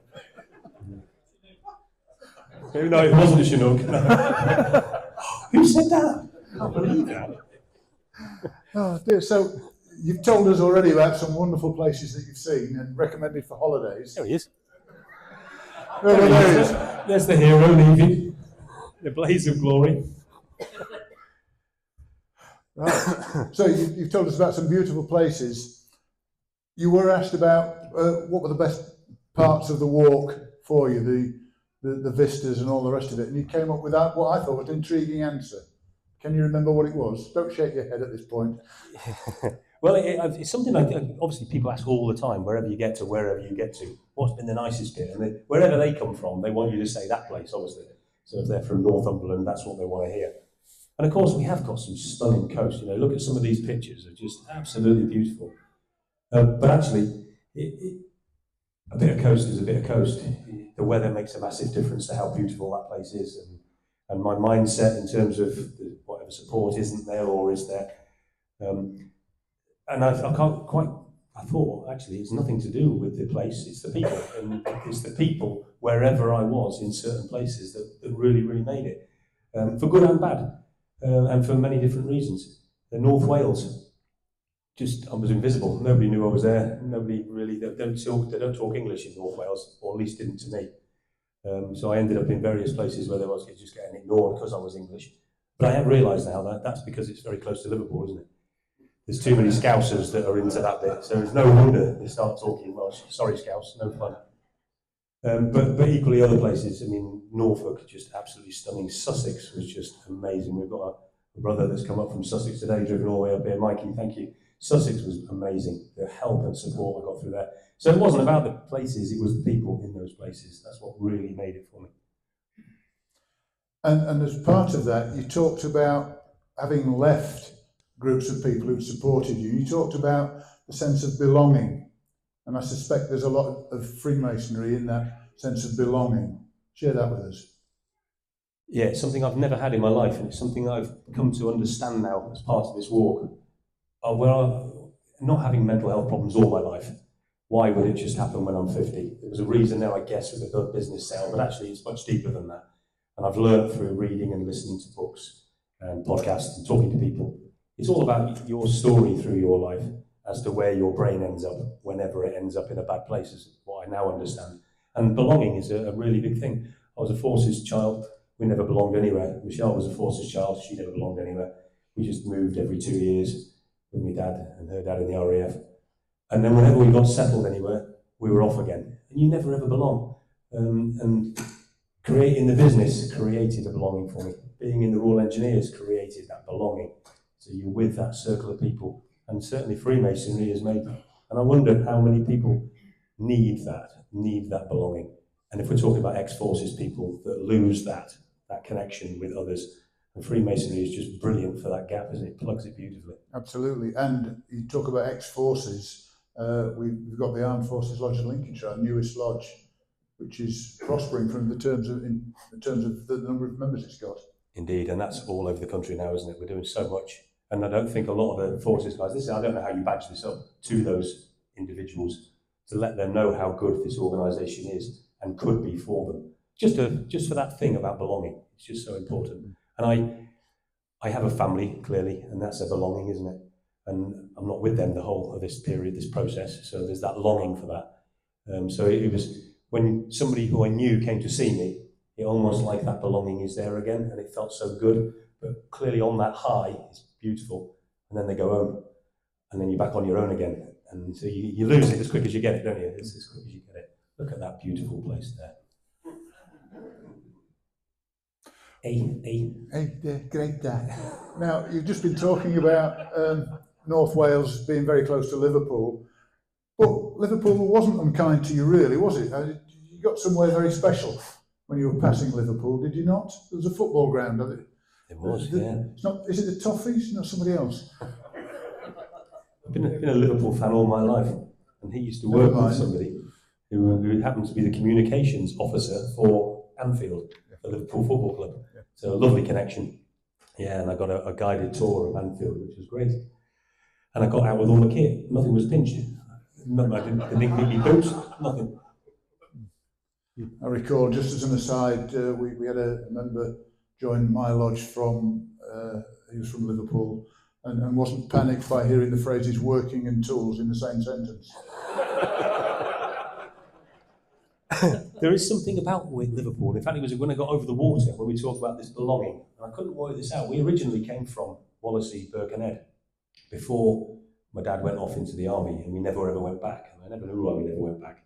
No, it wasn't a Chinook. Who said that? I can't believe that.
Oh, dear. So you've told us already about some wonderful places that you've seen and recommended for holidays.
There he is.
Oh, well, there he is.
There's the hero leaving. The blaze of glory.
Right. So you've told us about some beautiful places. You were asked about what were the best parts of the walk for you, the vistas and all the rest of it, and you came up with that, what I thought was an intriguing answer. Can you remember what it was? Don't shake your head at this point.
Well, it's something like, obviously people ask all the time, wherever you get to, what's been the nicest bit? And wherever they come from, they want you to say that place, obviously. So if they're from Northumberland, that's what they want to hear. And of course, we have got some stunning coast. Look at some of these pictures; they're just absolutely beautiful. But actually, a bit of coast is a bit of coast. The weather makes a massive difference to how beautiful that place is, and my mindset in terms of whatever support isn't there or is there. And I can't quite. I thought actually it's nothing to do with the place; it's the people, and it's the people wherever I was in certain places that really, really made it, for good and bad. And for many different reasons. North Wales, I was invisible. Nobody knew I was there. Nobody really, they don't talk English in North Wales, or at least didn't to me. So I ended up in various places where they was just getting ignored because I was English. But I have realised now that that's because it's very close to Liverpool, isn't it? There's too many Scousers that are into that bit, so it's no wonder they start talking Welsh. Sorry, Scouse, no fun. But equally other places, I mean, Norfolk, just absolutely stunning. Sussex was just amazing. We've got a brother that's come up from Sussex today, driven all the way up here. Mikey, thank you. Sussex was amazing. The help and support I got through there. So it wasn't about the places, it was the people in those places. That's what really made it for me.
And as part of that, you talked about having left groups of people who'd supported you. You talked about the sense of belonging. And I suspect there's a lot of Freemasonry in that sense of belonging. Share that with us.
Yeah, it's something I've never had in my life, and it's something I've come to understand now as part of this walk. Not having mental health problems all my life, why would it just happen when I'm 50? There was a reason there, I guess, with the business sale, but actually it's much deeper than that. And I've learned through reading and listening to books and podcasts and talking to people. It's all about your story through your life as to where your brain ends up whenever it ends up in a bad place, is what I now understand. And belonging is a really big thing. I was a forces child. We never belonged anywhere. Michelle was a forces child. She never belonged anywhere. We just moved every 2 years with my dad and her dad in the RAF. And then whenever we got settled anywhere, we were off again. And you never ever belong. And creating the business created a belonging for me. Being in the Royal Engineers created that belonging. So you're with that circle of people. And certainly Freemasonry has made that. And I wonder how many people need that belonging. And if we're talking about ex-forces people that lose that connection with others, and Freemasonry is just brilliant for that gap, isn't it? It plugs it beautifully.
Absolutely. And you talk about ex-forces. We've got the Armed Forces Lodge in Lincolnshire, our newest lodge, which is prospering in terms of the number of members it's got.
Indeed, and that's all over the country now, isn't it? We're doing so much. And I don't think a lot of the forces guys, I don't know how you badge this up to those individuals to let them know how good this organisation is and could be for them. Just for that thing about belonging. It's just so important. And I have a family, clearly, and that's a belonging, isn't it? And I'm not with them the whole of this period, this process, so there's that longing for that. So it was when somebody who I knew came to see me, it almost like that belonging is there again, and it felt so good. But clearly on that high, it's beautiful, and then they go home, and then you're back on your own again, and so you lose it as quick as you get it, don't you? It's as quick as you get it. Look at that beautiful place there.
Great day. Now, you've just been talking about North Wales being very close to Liverpool, but Liverpool wasn't unkind to you, really, was it? You got somewhere very special when you were passing Liverpool, did you not? There was a football ground, of it?
It was, yeah.
Is it the Toffees? Not somebody else?
I've been a Liverpool fan all my life, and he used to work with somebody who happened to be the communications officer for Anfield, the Liverpool Football Club. Yeah. So a lovely connection. Yeah, and I got a guided tour of Anfield, which was great. And I got out with all the kit. Nothing was pinched. I didn't need any boots, nothing.
I recall, just as an aside, we had a member join my lodge he was from Liverpool, and wasn't panicked by hearing the phrases working and tools in the same sentence.
There is something about with Liverpool. In fact, it was when I got over the water, when we talked about this belonging, and I couldn't work this out. We originally came from Wallasey, Birkenhead, before my dad went off into the army, and we never ever went back. And I never knew why we never went back.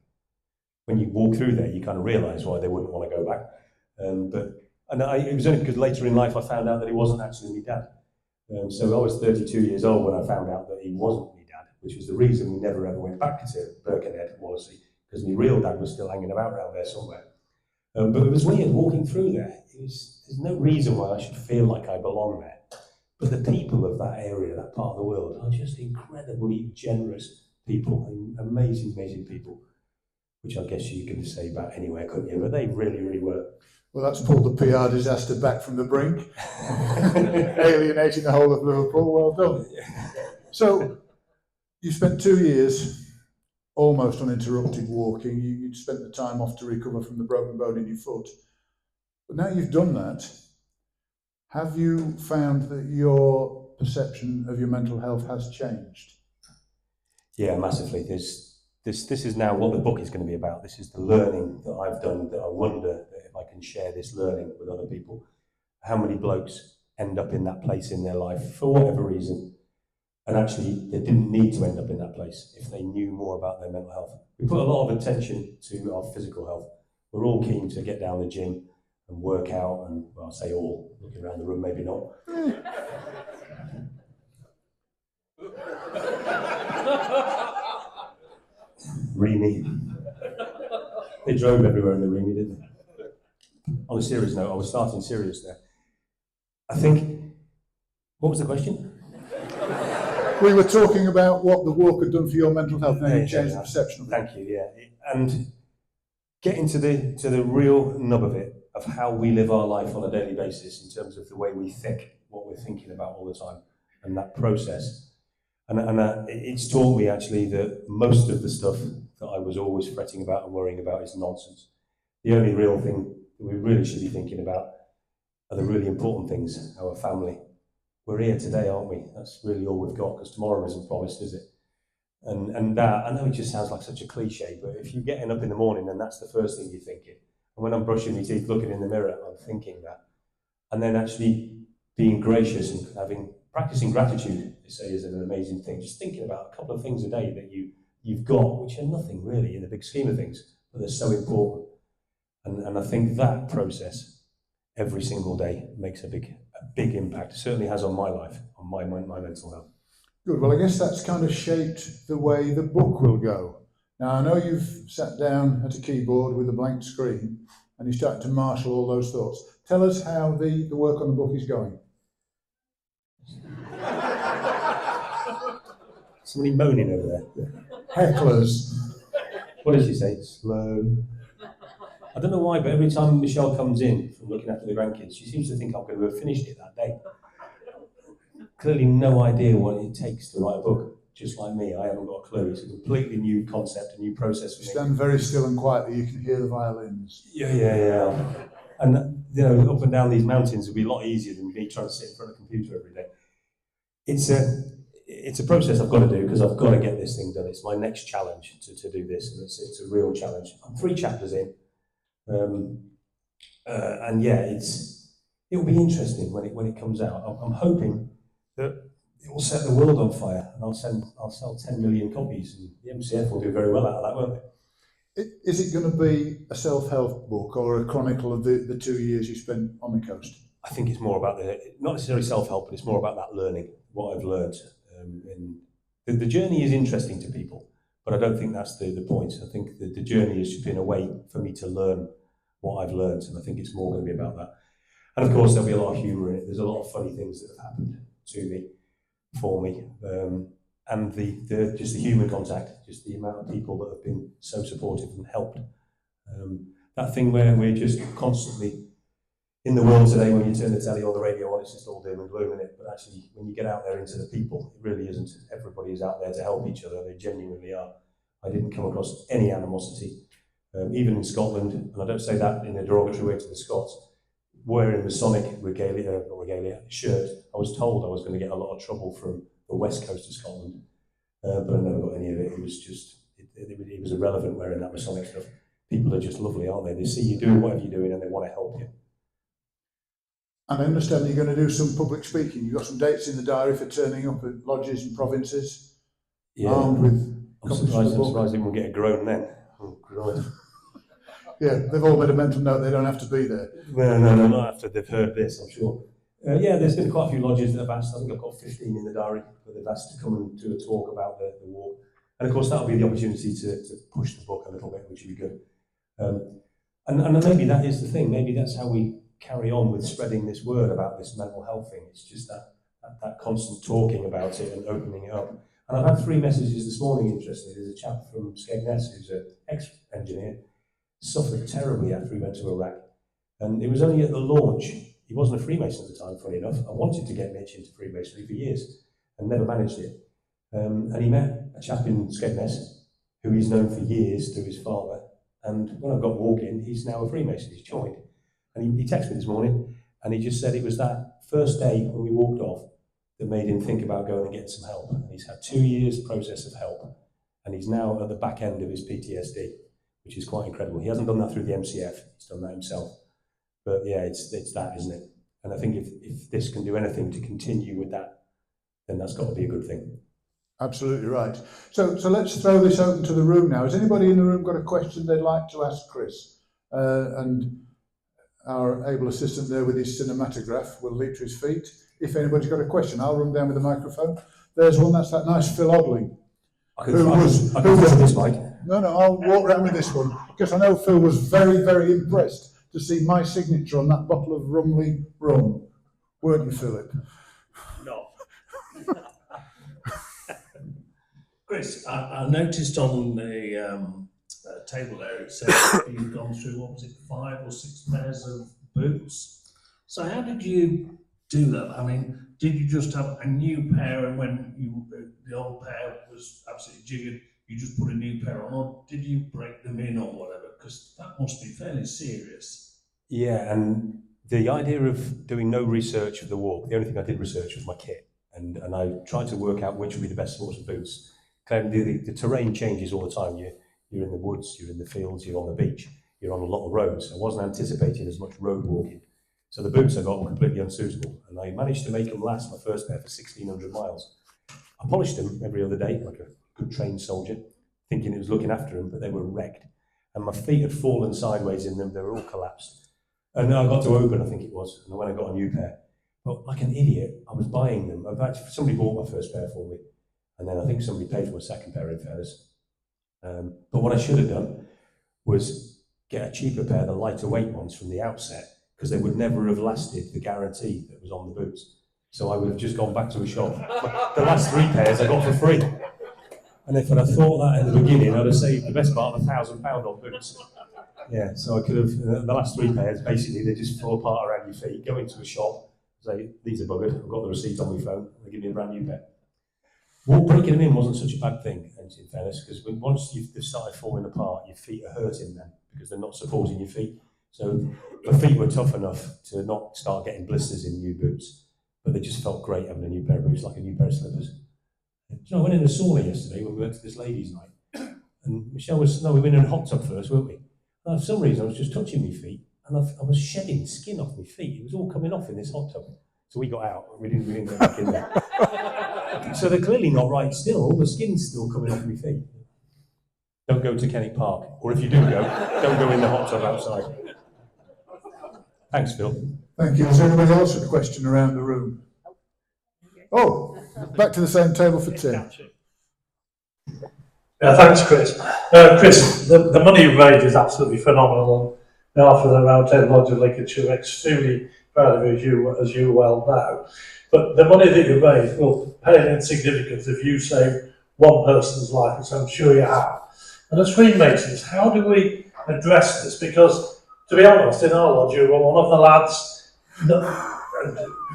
When you walk through there, you kind of realise why they wouldn't want to go back. It was only because later in life I found out that he wasn't actually my dad. So I was 32 years old when I found out that he wasn't my dad, which was the reason we never ever went back to Birkenhead, Wallasey, because my real dad was still hanging about around there somewhere. But it was weird walking through there. There's no reason why I should feel like I belong there. But the people of that area, that part of the world, are just incredibly generous people, and amazing, amazing people, which I guess you could say about anywhere, couldn't you? But they really, really were.
Well, that's pulled the PR disaster back from the brink, alienating the whole of Liverpool. Well done. So, you spent 2 years almost uninterrupted walking. You'd spent the time off to recover from the broken bone in your foot. But now you've done that, have you found that your perception of your mental health has changed?
Yeah, massively. This is now what the book is going to be about. This is the learning that I've done, that I wonder that if I can share this learning with other people, how many blokes end up in that place in their life for whatever reason, and actually they didn't need to end up in that place if they knew more about their mental health. We put a lot of attention to our physical health. We're all keen to get down the gym and work out, and well, I say all, looking around the room, maybe not. Reamy. They drove everywhere in the Reamy, didn't they? On a serious note, I was starting serious there. I think, what was the question?
We were talking about what the walk had done for your mental health, and how you changed the perception of it.
Thank you, yeah. And getting to the real nub of it, of how we live our life on a daily basis in terms of the way we think, what we're thinking about all the time, and that process. And it's taught me actually that most of the stuff that I was always fretting about and worrying about is nonsense. The only real thing that we really should be thinking about are the really important things, our family. We're here today, aren't we? That's really all we've got, because tomorrow isn't promised, is it? And that, I know it just sounds like such a cliche, but if you're getting up in the morning and that's the first thing you're thinking, and when I'm brushing my teeth, looking in the mirror, I'm thinking that. And then actually being gracious and practicing gratitude, they say, is an amazing thing. Just thinking about a couple of things a day that you've got, which are nothing really in the big scheme of things, but they're so important. And I think that process every single day makes a big impact. It certainly has on my life, on my mental health.
Good. Well, I guess that's kind of shaped the way the book will go. Now, I know you've sat down at a keyboard with a blank screen and you start to marshal all those thoughts. Tell us how the work on the book is going.
Somebody moaning over there.
Hecklers.
What did she say? Slow. I don't know why, but every time Michelle comes in from looking after the grandkids, she seems to think I'm going to have finished it that day. Clearly no idea what it takes to write a book. Just like me, I haven't got a clue. It's a completely new concept, a new process for me.
Stand very still and quietly, you can hear the violins.
Yeah. And up and down these mountains would be a lot easier than me trying to sit in front of a computer every day. It's a process I've got to do, because I've got to get this thing done. It's my next challenge to do this, and it's a real challenge. I'm 3 chapters in, and yeah, it'll be interesting when it comes out. I'm hoping that it will set the world on fire, and I'll sell 10 million copies, and the MCF will do very well out of that, won't they?
Is it going to be a self-help book or a chronicle of the 2 years you spent on the coast?
I think it's more about not necessarily self-help, but it's more about that learning, what I've learned. And the journey is interesting to people, but I don't think that's the point. I think the journey has just been a way for me to learn what I've learned, and I think it's more going to be about that. And of course, there'll be a lot of humour in it. There's a lot of funny things that have happened to me, for me, and just the human contact, just the amount of people that have been so supportive and helped. That thing where we're just constantly in the world today, when you turn the telly or the radio on, it's just all doom and gloom in it. But actually, when you get out there into the people, it really isn't. Everybody is out there to help each other. They genuinely are. I didn't come across any animosity, even in Scotland, and I don't say that in a derogatory way to the Scots. Wearing Masonic shirt, I was told I was going to get a lot of trouble from the west coast of Scotland, but I never got any of it. It was just, it was irrelevant wearing that Masonic stuff. People are just lovely, aren't they? They see you doing whatever you're doing and they want to help you.
And I understand you're going to do some public speaking. You've got some dates in the diary for turning up at lodges and provinces, armed with copies of the book.
I'm surprised we'll get a groan then. Oh, Christ.
Yeah, they've all made a mental note they don't have to be there.
No, not after they've heard this, I'm sure. There's been quite a few lodges that have asked. I think I've got 15 in the diary, but they've asked to come and do a talk about the walk. And of course, that'll be the opportunity to push the book a little bit, which would be good. And maybe that is the thing. Maybe that's how we carry on with spreading this word about this mental health thing. It's just that constant talking about it and opening it up. And I've had 3 messages this morning, interestingly. There's a chap from Skegness who's an ex-engineer, suffered terribly after he went to Iraq. And it was only at the launch. He wasn't a Freemason at the time, funny enough. I wanted to get Mitch into Freemasonry for years and never managed it. And he met a chap in Skegness who he's known for years through his father. And when I got walking, he's now a Freemason. He's joined. And he texted me this morning, and he just said it was that first day when we walked off that made him think about going and getting some help. And he's had 2 years process of help. and he's now at the back end of his PTSD, which is quite incredible. He hasn't done that through the MCF, he's done that himself. But yeah, it's that, isn't it? And I think if this can do anything to continue with that, then that's got to be a good thing.
Absolutely right. So let's throw this open to the room now. Has anybody in the room got a question they'd like to ask Chris? And our able assistant there with his cinematograph will leap to his feet. If anybody's got a question, I'll run down with the microphone. There's one, that's that nice Phil Odling.
I can throw this mic.
No, I'll walk around with this one, because I know Phil was very, very impressed to see my signature on that bottle of Rumley rum. Weren't you, Philip?
No. Chris, I noticed on the table there, it said you've gone through, what was it, 5 or 6 pairs of boots. So how did you do that? I mean, did you just have a new pair, and when the old pair was absolutely jiggered, you just put a new pair on, or did you break them in or whatever? Because that must be fairly serious.
Yeah, and the idea of doing no research of the walk, the only thing I did research was my kit, and I tried to work out which would be the best sorts of boots. The terrain changes all the time. You're in the woods, you're in the fields, you're on the beach, you're on a lot of roads. I wasn't anticipating as much road walking. So the boots I got were completely unsuitable, and I managed to make them last, my first pair, for 1,600 miles. I polished them every other day, like a good trained soldier, thinking it was looking after them, but they were wrecked. And my feet had fallen sideways in them, they were all collapsed. And then I got to Oban, I think it was, and when I got a new pair. But like an idiot, I was buying them. In fact, somebody bought my first pair for me, and then I think somebody paid for my second pair, in fairness. But what I should have done was get a cheaper pair, the lighter weight ones, from the outset, because they would never have lasted the guarantee that was on the boots. So I would have just gone back to a shop. The last 3 pairs I got for free. And if I'd have thought that in the beginning, I'd have saved the best part of £1,000 on boots. Yeah, so I could have, the last 3 pairs, basically, they just fall apart around your feet. Go into a shop, say, these are buggered, I've got the receipt on my phone, they give me a brand new pair. Well, breaking them in wasn't such a bad thing, in fairness, because once they've started falling apart, your feet are hurting then, because they're not supporting your feet. So my feet were tough enough to not start getting blisters in new boots, but they just felt great having a new pair of boots, like a new pair of slippers. So I went in the sauna yesterday when we went to this ladies' night, and Michelle we went in a hot tub first, weren't we? And for some reason, I was just touching my feet, and I was shedding skin off my feet. It was all coming off in this hot tub. So we got out, we didn't get back in there. So they're clearly not right still, all the skin's still coming off my feet. Don't go to Kenwick Park, or if you do go, don't go in the hot tub outside. Thanks, Phil.
Thank you. Is there anybody else with a question around the room? Oh, back to the same table for Tim.
Thanks, Chris. Chris, the money you've raised is absolutely phenomenal. On behalf of the Round Table Lodge of Lincolnshire, we're extremely proud of you, as you well know. But the money that you raised will pale in significance if you save one person's life, which I'm sure you have. And as Freemasons, how do we address this? Because, to be honest, in our lodge, you were one of the lads,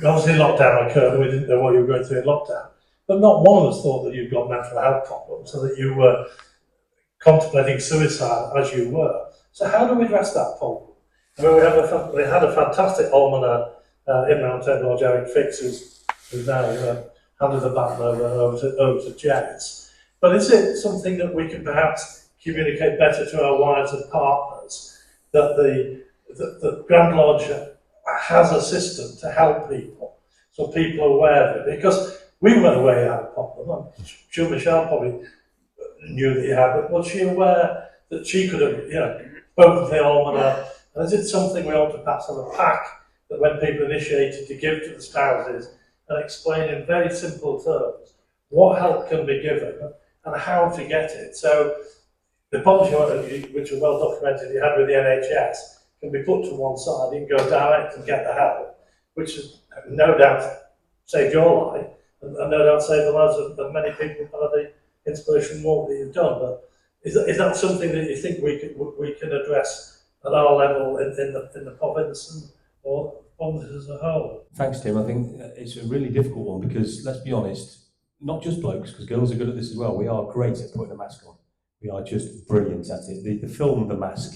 obviously lockdown occurred, we didn't know what you were going through in lockdown, but not one of us thought that you'd got mental health problems, so that you were contemplating suicide as you were. So how do we address that problem? I mean, we had a fantastic almoner in Round Table Lodge, Eric Fix, who's now handed the baton over to Jess. But is it something that we can perhaps communicate better to our wives and partners, that the Grand Lodge has a system to help people, so people are aware of it? Because we weren't aware you had a problem. I'm sure Michelle probably knew that you had, but was she aware that she could have, spoken to the almoner? And is it something we ought to perhaps have a pack that when people initiated to give to the spouses and explain in very simple terms what help can be given and how to get it? So the problems which are well documented you had with the NHS can be put to one side. You can go direct and get the help, which has no doubt saved your life and no doubt saved the lives of many people by the inspiration walk that you've done. But is that something that you think we can address at our level in the province or province as a whole?
Thanks, Tim. I think it's a really difficult one because, let's be honest, not just blokes, because girls are good at this as well. We are great at putting a mask on. We are just brilliant at it. The film, The Mask,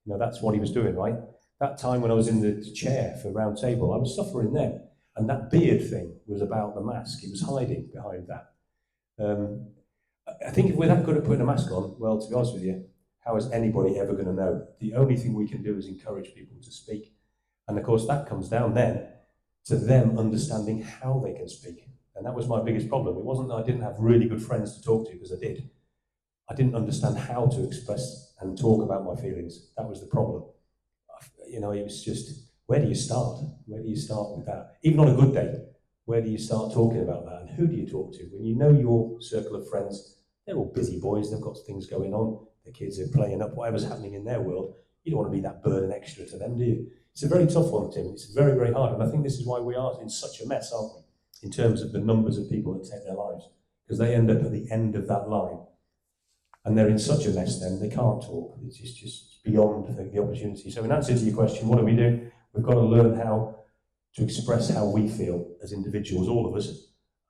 that's what he was doing, right? That time when I was in the chair for Round Table, I was suffering then. And that beard thing was about the mask. He was hiding behind that. I think if we're that good at putting a mask on, well, to be honest with you, how is anybody ever going to know? The only thing we can do is encourage people to speak. And of course, that comes down then to them understanding how they can speak. And that was my biggest problem. It wasn't that I didn't have really good friends to talk to, because I did. I didn't understand how to express and talk about my feelings. That was the problem. You know, it was just, where do you start? Where do you start with that? Even on a good day, where do you start talking about that? And who do you talk to? When you know your circle of friends, they're all busy boys, they've got things going on, the kids are playing up, whatever's happening in their world. You don't want to be that burden extra to them, do you? It's a very tough one, Tim. It's very, very hard. And I think this is why we are in such a mess, aren't we? In terms of the numbers of people that take their lives. Because they end up at the end of that line. And they're in such a mess then, they can't talk. It's just beyond the opportunity. So in answer to your question, what do? We've got to learn how to express how we feel as individuals, all of us.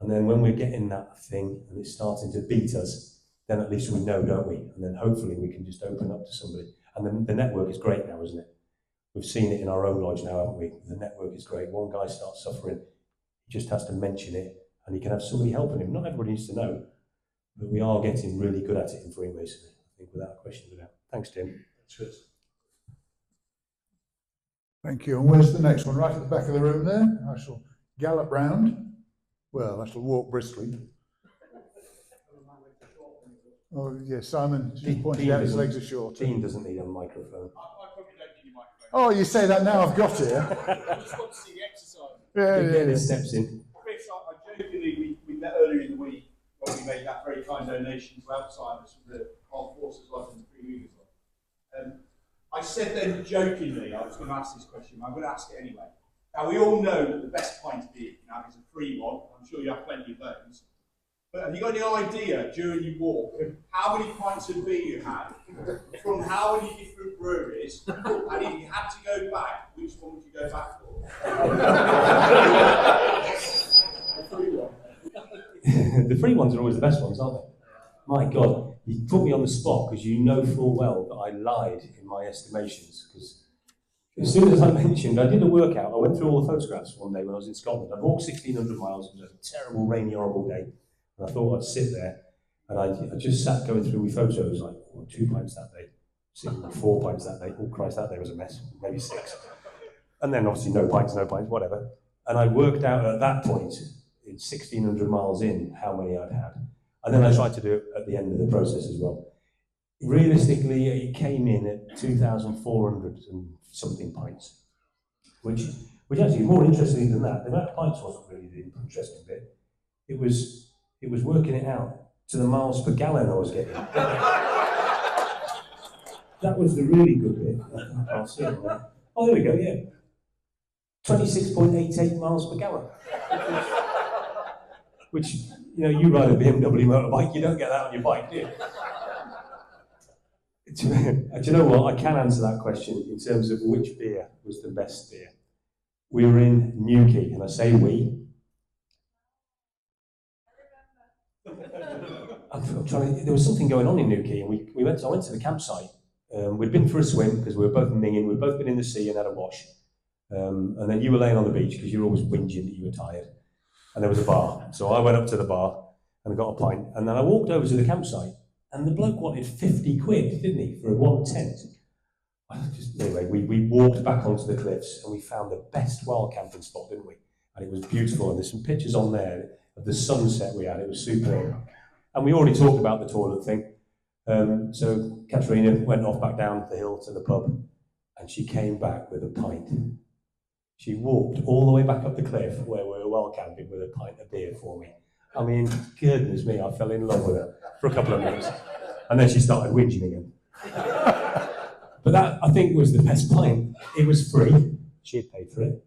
And then when we're getting that thing and it's starting to beat us, then at least we know, don't we? And then hopefully we can just open up to somebody. And then the network is great now, isn't it? We've seen it in our own lodge now, haven't we? The network is great. One guy starts suffering, he just has to mention it, and he can have somebody helping him. Not everybody needs to know, but we are getting really good at it in Freemasonry, I think, without a question of doubt. Thanks, Tim.
Cheers.
Thank you. And where's the next one? Right at the back of the room there. I shall gallop round. Well, I shall walk briskly. Oh, yeah, Simon just pointed out his legs are short.
Dean doesn't need a microphone.
I probably don't need a microphone.
Oh, you say that now, I've got it.
I just want to see the exercise.
Get his steps in.
Chris, I jokingly, we met earlier in the week when we made that very kind donation to Alzheimer's from the Armed Forces Life and the Freemasonry. I said then jokingly I was going to ask this question, but I'm going to ask it anyway. Now, we all know that the best pint of beer you can have is a free one. I'm sure you have plenty of those. But have you got any idea during your walk how many pints of beer you had from how many different breweries, and if you had to go back, which one would you go back for? A free one.
The free ones are always the best ones, aren't they? My God, you put me on the spot because you know full well that I lied in my estimations. Because as soon as I mentioned, I did a workout. I went through all the photographs one day when I was in Scotland. I walked 1,600 miles. It was a terrible, rainy, horrible day. And I thought I'd sit there. And I just sat going through my photos, like 2 pints that day, 4 pints that day. Oh, Christ, that day was a mess. Maybe 6. And then obviously no pints, whatever. And I worked out at that point, in 1,600 miles in, how many I'd had. And then I tried to do it at the end of the process as well. Realistically, it came in at 2,400 and something pints, which actually is more interesting than that. The amount of pints wasn't really the interesting bit. It was working it out to the miles per gallon I was getting. That was the really good bit. I can't see it now. Oh, there we go, yeah. 26.88 miles per gallon. Which, you know, you ride a BMW motorbike, you don't get that on your bike, do you? Do you know what? I can answer that question in terms of which beer was the best beer. We were in Newquay, and I say we. There was something going on in Newquay, and I went to the campsite. We'd been for a swim because we were both minging. We'd both been in the sea and had a wash. And then you were laying on the beach because you were always whinging that you were tired. And there was a bar. So I went up to the bar and got a pint. And then I walked over to the campsite. And the bloke wanted 50 quid, didn't he, for one tent. Anyway, we walked back onto the cliffs and we found the best wild camping spot, didn't we? And it was beautiful. And there's some pictures on there of the sunset we had. It was superb. And we already talked about the toilet thing. So Katerina went off back down the hill to the pub. And she came back with a pint. She walked all the way back up the cliff where we were wild camping with a pint of beer for me. I mean, goodness me, I fell in love with her for a couple of minutes. And then she started whinging again. But that, I think, was the best pint. It was free. She had paid for it.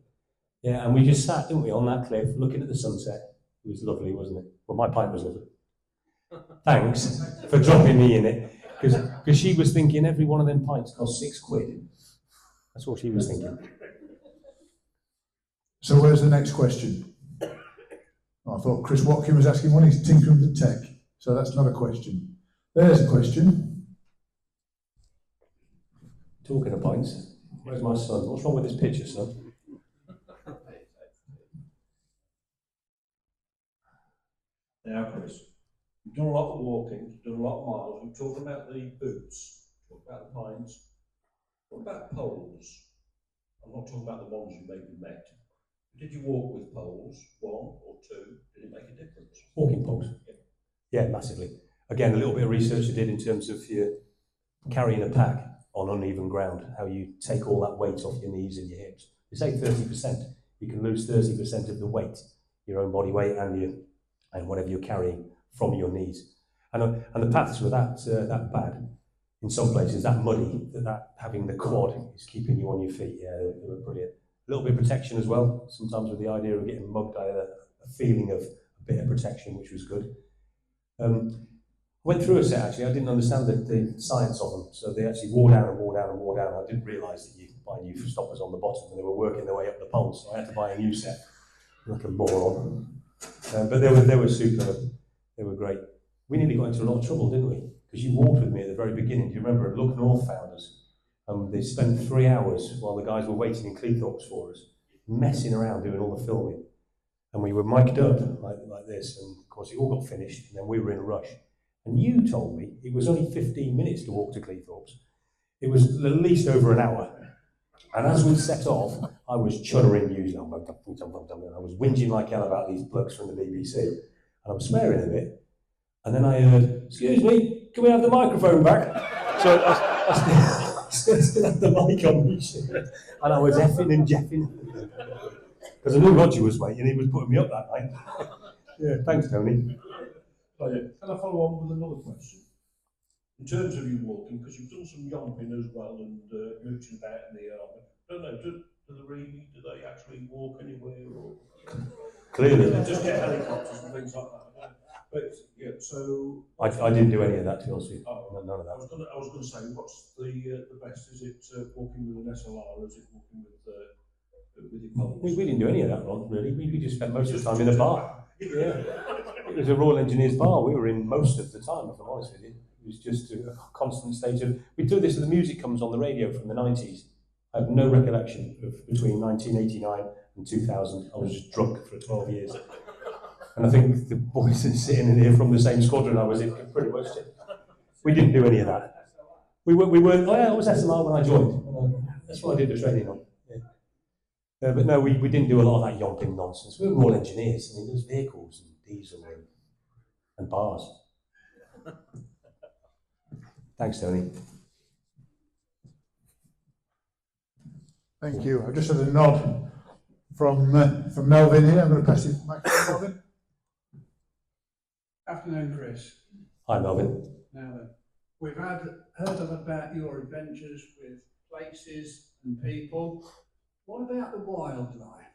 Yeah, and we just sat, didn't we, on that cliff, looking at the sunset. It was lovely, wasn't it? Well, my pint was lovely. Thanks for dropping me in it. Because she was thinking every one of them pints cost 6 quid. That's what she was thinking.
So where's the next question? I thought Chris Watkin was asking one, he's tinkering with the tech. So that's not a question. There's a question.
Talking of pints, where's my son? What's wrong with this picture, son?
Now, Chris.
you've done a lot of walking, you've done a lot of miles, we've talked about the boots, talked about the pints. What about poles? I'm not talking about the ones you maybe met. Did you walk with poles, one or two? Did it make a difference?
Walking poles? Yeah, massively. Again, a little bit of research I did in terms of your carrying a pack on uneven ground, how you take all that weight off your knees and your hips. They say 30%. You can lose 30% of the weight, your own body weight and whatever you're carrying from your knees. And the paths were that bad. In some places, that muddy, that having the quad is keeping you on your feet. Yeah, they were brilliant. A little bit of protection as well. Sometimes with the idea of getting mugged, I had a feeling of a bit of protection, which was good. Went through a set actually. I didn't understand the science of them, so they actually wore down and wore down and wore down. I didn't realise that you could buy new stoppers on the bottom, and they were working their way up the poles. So I had to buy a new set, like a moron. But they were superb. They were great. We nearly got into a lot of trouble, didn't we? Because you walked with me at the very beginning. Do you remember? Look North found us. They spent 3 hours while the guys were waiting in Cleethorpes for us, messing around doing all the filming. And we were mic'd up like this, and of course it all got finished, and then we were in a rush. And you told me it was only 15 minutes to walk to Cleethorpes. It was at least over an hour. And as we set off, I was chuttering music. I was whinging like hell about these blokes from the BBC. And I was swearing a bit. And then I heard, "Excuse me, can we have the microphone back?" So I still had the mic on me. And I was effing and jeffing. Because I knew Roger was waiting, he was putting me up that night. Yeah, thanks, Tony.
Can I follow on with another question? In terms of you walking, because you've done some yomping as well and mooching about in the army. Don't know, do they actually walk anywhere? Or
Clearly.
They just get helicopters and things like that. But yeah, so
I didn't do any of that, to be honest with you.
oh,
None of that.
I was going to say, what's the best? Is it walking with an SLR, or is it walking with your poles?
We didn't do any of that, Ron, really. We just spent most of the time in a bar. Yeah. It was a Royal Engineers bar. We were in most of the time, if I'm honest with you. It was just a constant state of... We do this, and the music comes on the radio from the 90s. I have no recollection of between 1989 and 2000. I was just drunk for 12 years. And I think the boys that are sitting in here from the same squadron I was in pretty much did. We didn't do any of that. We weren't... Oh yeah, I was SLR when I joined. That's what I did the training on. Yeah. But no, we didn't do a lot of that yomping nonsense. We were Royal Engineers. I mean, there was vehicles and diesel and bars. Thanks, Tony.
Thank you. I've just had a nod from Melvin here. I'm going to pass you back to Melvin.
Afternoon, Chris.
Hi, Melvin.
Now then, we've heard about your adventures with places and people. What about the wildlife?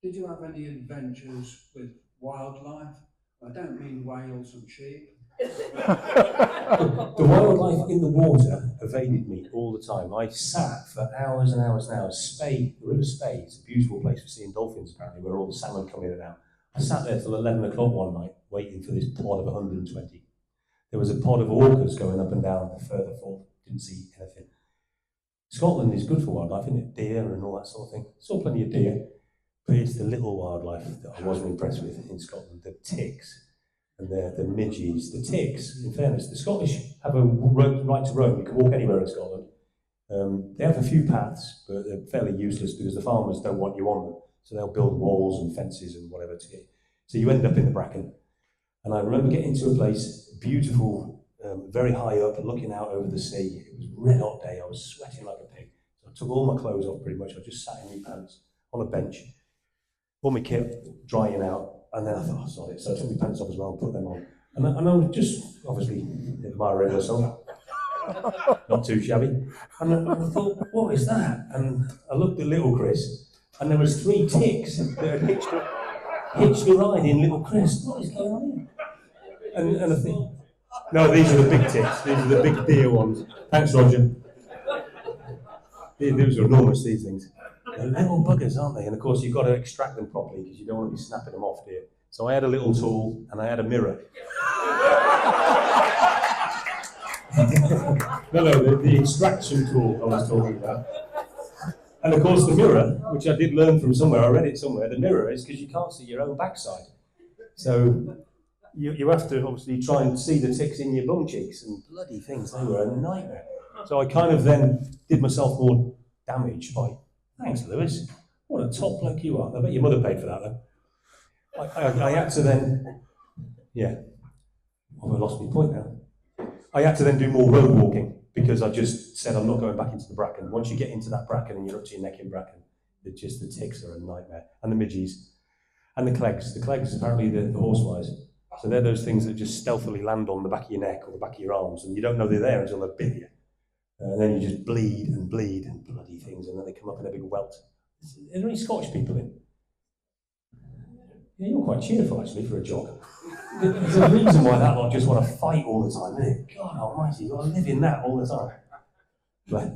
Did you have any adventures with wildlife? I don't mean whales and sheep.
The wildlife in the water evaded me all the time. I sat for hours and hours and hours. Spey, the River Spey, it's a beautiful place for seeing dolphins apparently, where all the salmon come in and out. I sat there till 11 o'clock one night, waiting for this pod of 120. There was a pod of orcas going up and down further forth. Didn't see anything. Scotland is good for wildlife, isn't it? Deer and all that sort of thing. Saw plenty of deer, but it's the little wildlife that I wasn't impressed with in Scotland. The ticks and the midges. The ticks, in fairness, the Scottish have a right to roam. You can walk anywhere in Scotland. They have a few paths, but they're fairly useless because the farmers don't want you on them. So they'll build walls and fences and whatever to get. So you end up in the bracken. And I remember getting to a place, beautiful, very high up, looking out over the sea. It was a red hot day. I was sweating like a pig. So I took all my clothes off pretty much. I just sat in my pants on a bench, all my kit drying out. And then I thought, oh, sorry. So I took my pants off as well and put them on. And I was just, obviously, admiring myself. Not too shabby. And I thought, what is that? And I looked at little Chris, and there was 3 ticks that had hitched a ride in little Chris. What is going on here? And I think, no, these are the big ticks. These are the big deer ones. Thanks, Roger. These are enormous, these things. They're little buggers, aren't they? And of course, you've got to extract them properly because you don't want to be snapping them off, do you? So I had a little tool and I had a mirror. No, the extraction tool I was talking about. And of course, the mirror, which I did learn from somewhere, I read it somewhere, the mirror is because you can't see your own backside. So you have to obviously try and see the ticks in your bum cheeks, and bloody things, they were a nightmare. So I kind of then did myself more damage by, thanks Lewis, what a top bloke you are. I bet your mother paid for that though. I had to then, yeah, well, I lost my point now. I had to then do more road walking because I just said I'm not going back into the bracken. Once you get into that bracken and you're up to your neck in bracken, the ticks are a nightmare. And the midges. And the clegs. The clegs, apparently the horseflies. So they're those things that just stealthily land on the back of your neck or the back of your arms, and you don't know they're there until they bit you. And then you just bleed and bloody things, and then they come up in a big welt. Are there any Scottish people in? Yeah, you're quite cheerful actually for a jog. There's a reason why that lot just want to fight all the time, isn't it? God almighty, you've got to live in that all the time.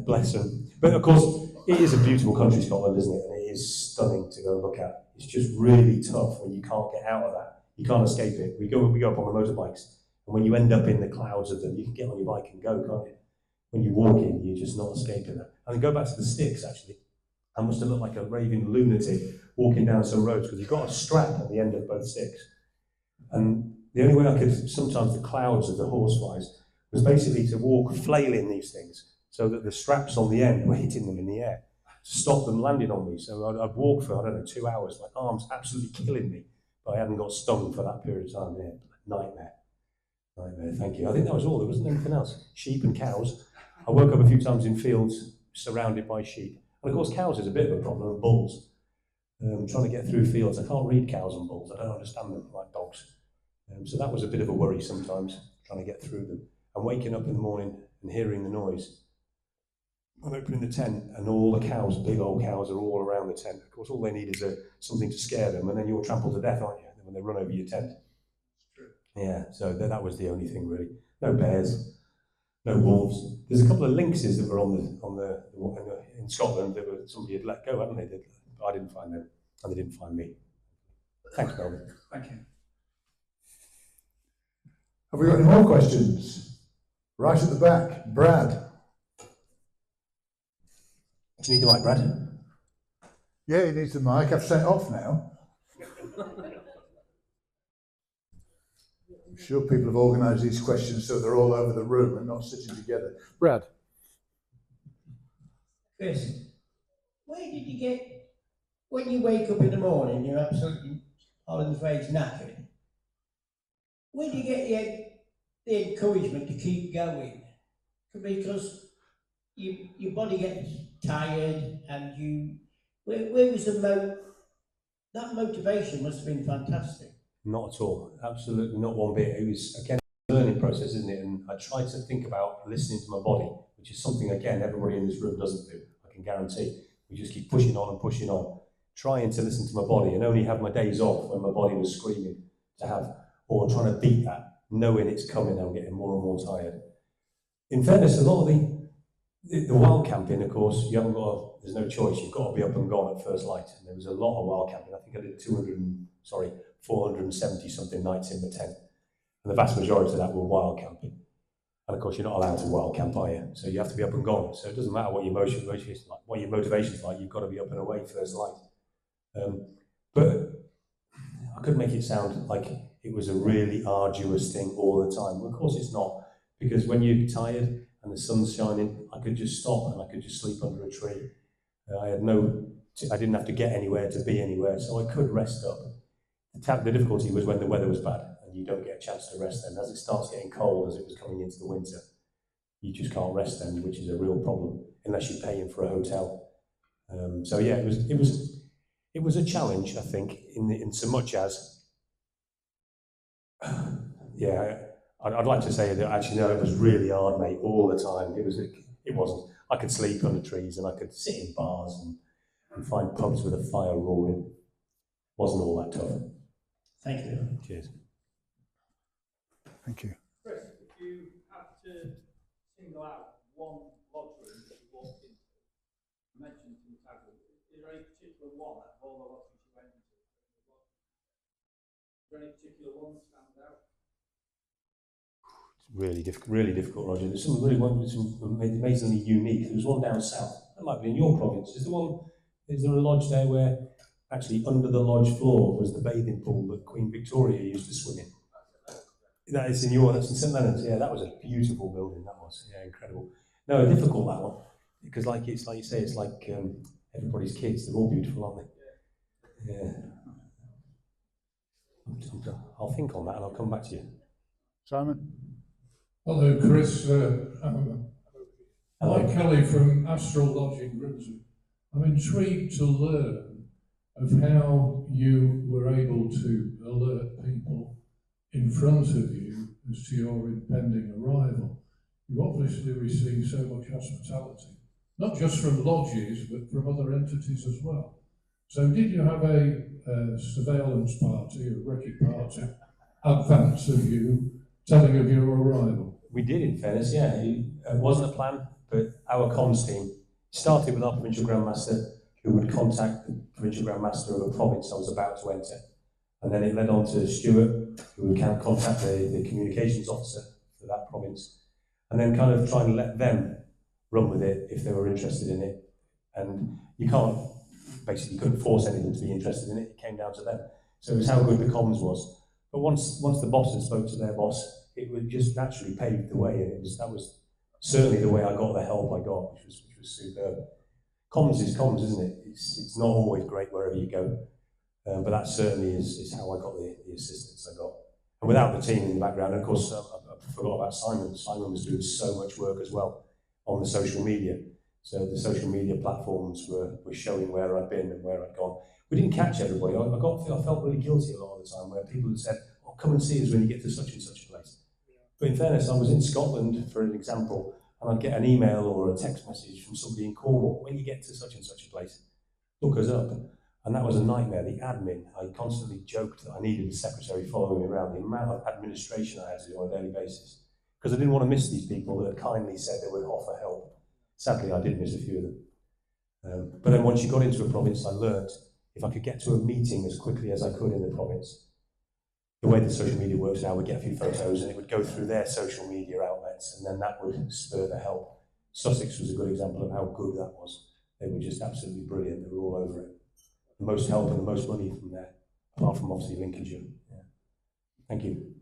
Bless them. But of course, it is a beautiful country, Scotland, isn't it? And it is stunning to go and look at. It's just really tough when you can't get out of that. You can't escape it. We go up on the motorbikes, and when you end up in the clouds of them, you can get on your bike and go, can't you? When you walk in, you're just not escaping that. And go back to the sticks, actually. I must have looked like a raving lunatic walking down some roads, because you've got a strap at the end of both sticks. And the only way I could, sometimes the clouds of the horseflies, was basically to walk flailing these things, so that the straps on the end were hitting them in the air, to stop them landing on me. So I'd walk for, 2 hours, my arms absolutely killing me, but I hadn't got stung for that period of time. Yeah, nightmare, thank you. I think that was all, there wasn't anything else. Sheep and cows. I woke up a few times in fields surrounded by sheep. And of course cows is a bit of a problem, and bulls. Trying to get through fields, I can't read cows and bulls, I don't understand them like dogs. So that was a bit of a worry sometimes, trying to get through them. And waking up in the morning and hearing the noise. I'm opening the tent and all the cows, big old cows, are all around the tent. Of course, all they need is something to scare them, and then you're trampled to death, aren't you, when they run over your tent? Yeah, so that was the only thing really. No bears, no wolves. There's a couple of lynxes that were in Scotland that somebody had let go, hadn't they? But I didn't find them, and they didn't find me. Thanks, Melvin.
Thank you.
Have we got any more questions? Right at the back, Brad.
Do you need the mic, Brad?
Yeah, he needs the mic. I've sent off now. I'm sure people have organised these questions so they're all over the room and not sitting together. Brad.
Chris, where did you get, when you wake up in the morning, you're absolutely, Holland's phrase, knackered. Where do you get the encouragement to keep going? Because your body gets tired, and where was that motivation must have been fantastic.
Not at all, absolutely not one bit. It was, again, a learning process, isn't it? And I tried to think about listening to my body, which is something, again, everybody in this room doesn't do, I can guarantee. We just keep pushing on, trying to listen to my body, and only have my days off when my body was screaming to have, or trying to beat that, knowing it's coming, I'm getting more and more tired. In fairness, a lot of the wild camping, of course, there's no choice, you've got to be up and gone at first light. And there was a lot of wild camping. I think I did 470 something nights in the tent. And the vast majority of that were wild camping. And of course, you're not allowed to wild camp, are you? So you have to be up and gone. So it doesn't matter what your motivation's like, you've got to be up and away first light. But I couldn't make it sound like it was a really arduous thing all the time. Well, of course it's not, because when you're tired and the sun's shining, I could just stop and I could just sleep under a tree. I didn't have to get anywhere to be anywhere, so I could rest up. The difficulty was when the weather was bad and you don't get a chance to rest then. As it starts getting cold, as it was coming into the winter, you just can't rest then, which is a real problem, unless you're paying for a hotel. So yeah, it was a challenge, I think, in so much as, yeah, I'd like to say that actually no, it was really hard, mate, all the time. It wasn't. I could sleep under trees and I could sit in bars and find pubs with a fire roaring. Wasn't all that tough.
Thank you.
Cheers.
Thank you.
Chris, if you had to single out one lodge room that you walked into, you mentioned in the table, is there any particular one out of all the lodges you went into? Is there any particular one that stands out?
It's really difficult, Roger. There's some amazingly unique. There was one down south. That might be in your province. Is there a lodge there where actually under the lodge floor was the bathing pool that Queen Victoria used to swim in? That's in St Leonard's. Yeah, that was a beautiful building. That was, yeah, incredible. No, difficult that one, because like you say, it's like everybody's kids. They're all beautiful, aren't they? Yeah. I'll think on that and I'll come back to you.
Simon?
Hello, Chris. Mike Kelly from Astral Lodge in Grimsby. I'm intrigued to learn of how you were able to alert people in front of you as to your impending arrival. You obviously receive so much hospitality, not just from lodges, but from other entities as well. So did you have a surveillance party, a recce party, advance of you, telling of your arrival?
We did, in fairness, yeah. It wasn't a plan, but our comms team started with our provincial Grand Master, who would contact the provincial Grand Master of a province I was about to enter. And then it led on to Stuart, who would contact the communications officer for that province, and then kind of try and let them run with it if they were interested in it. And you couldn't force anyone to be interested in it, it came down to them. So it was how good the comms was. But once the bosses spoke to their boss, it would just naturally pave the way, and that was certainly the way I got the help I got, which was superb. Comms is comms, isn't it? It's not always great wherever you go, but that certainly is how I got the assistance I got. And without the team in the background, of course, I forgot about Simon. Simon was doing so much work as well on the social media. So the social media platforms were showing where I'd been and where I'd gone. We didn't catch everybody. I felt really guilty a lot of the time where people had said, "Oh, come and see us when you get to such and such a place." But in fairness, I was in Scotland, for an example, and I'd get an email or a text message from somebody in Cornwall, "When you get to such and such a place, look us up." And that was a nightmare. The admin, I constantly joked that I needed a secretary following me around, the amount of administration I had to do on a daily basis, because I didn't want to miss these people that kindly said they would offer help. Sadly, I did miss a few of them. But then once you got into a province, I learned if I could get to a meeting as quickly as I could in the province, the way that social media works now, we'd get a few photos and it would go through their social media outlets, and then that would spur the help. Sussex was a good example of how good that was. They were just absolutely brilliant. They were all over it. The most help and the most money from there, apart from obviously Lincolnshire. Yeah. Thank you.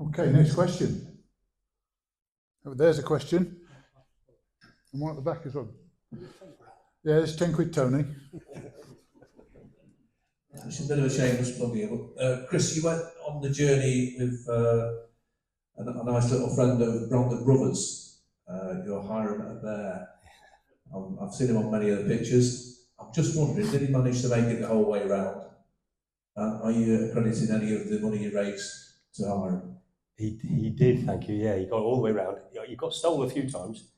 Okay, next question. Oh, there's a question. And one at the back as well. Yeah, there's 10 quid, Tony.
It's a bit of a shameless plug here, but Chris, you went on the journey with a nice little friend of Brotherhood Brothers, your Hiram there. I've seen him on many of the pictures. I'm just wondering, did he manage to make it the whole way around? Are you accrediting any of the money you raised to Hiram?
He did, thank you. Yeah, he got all the way around. He got stolen a few times,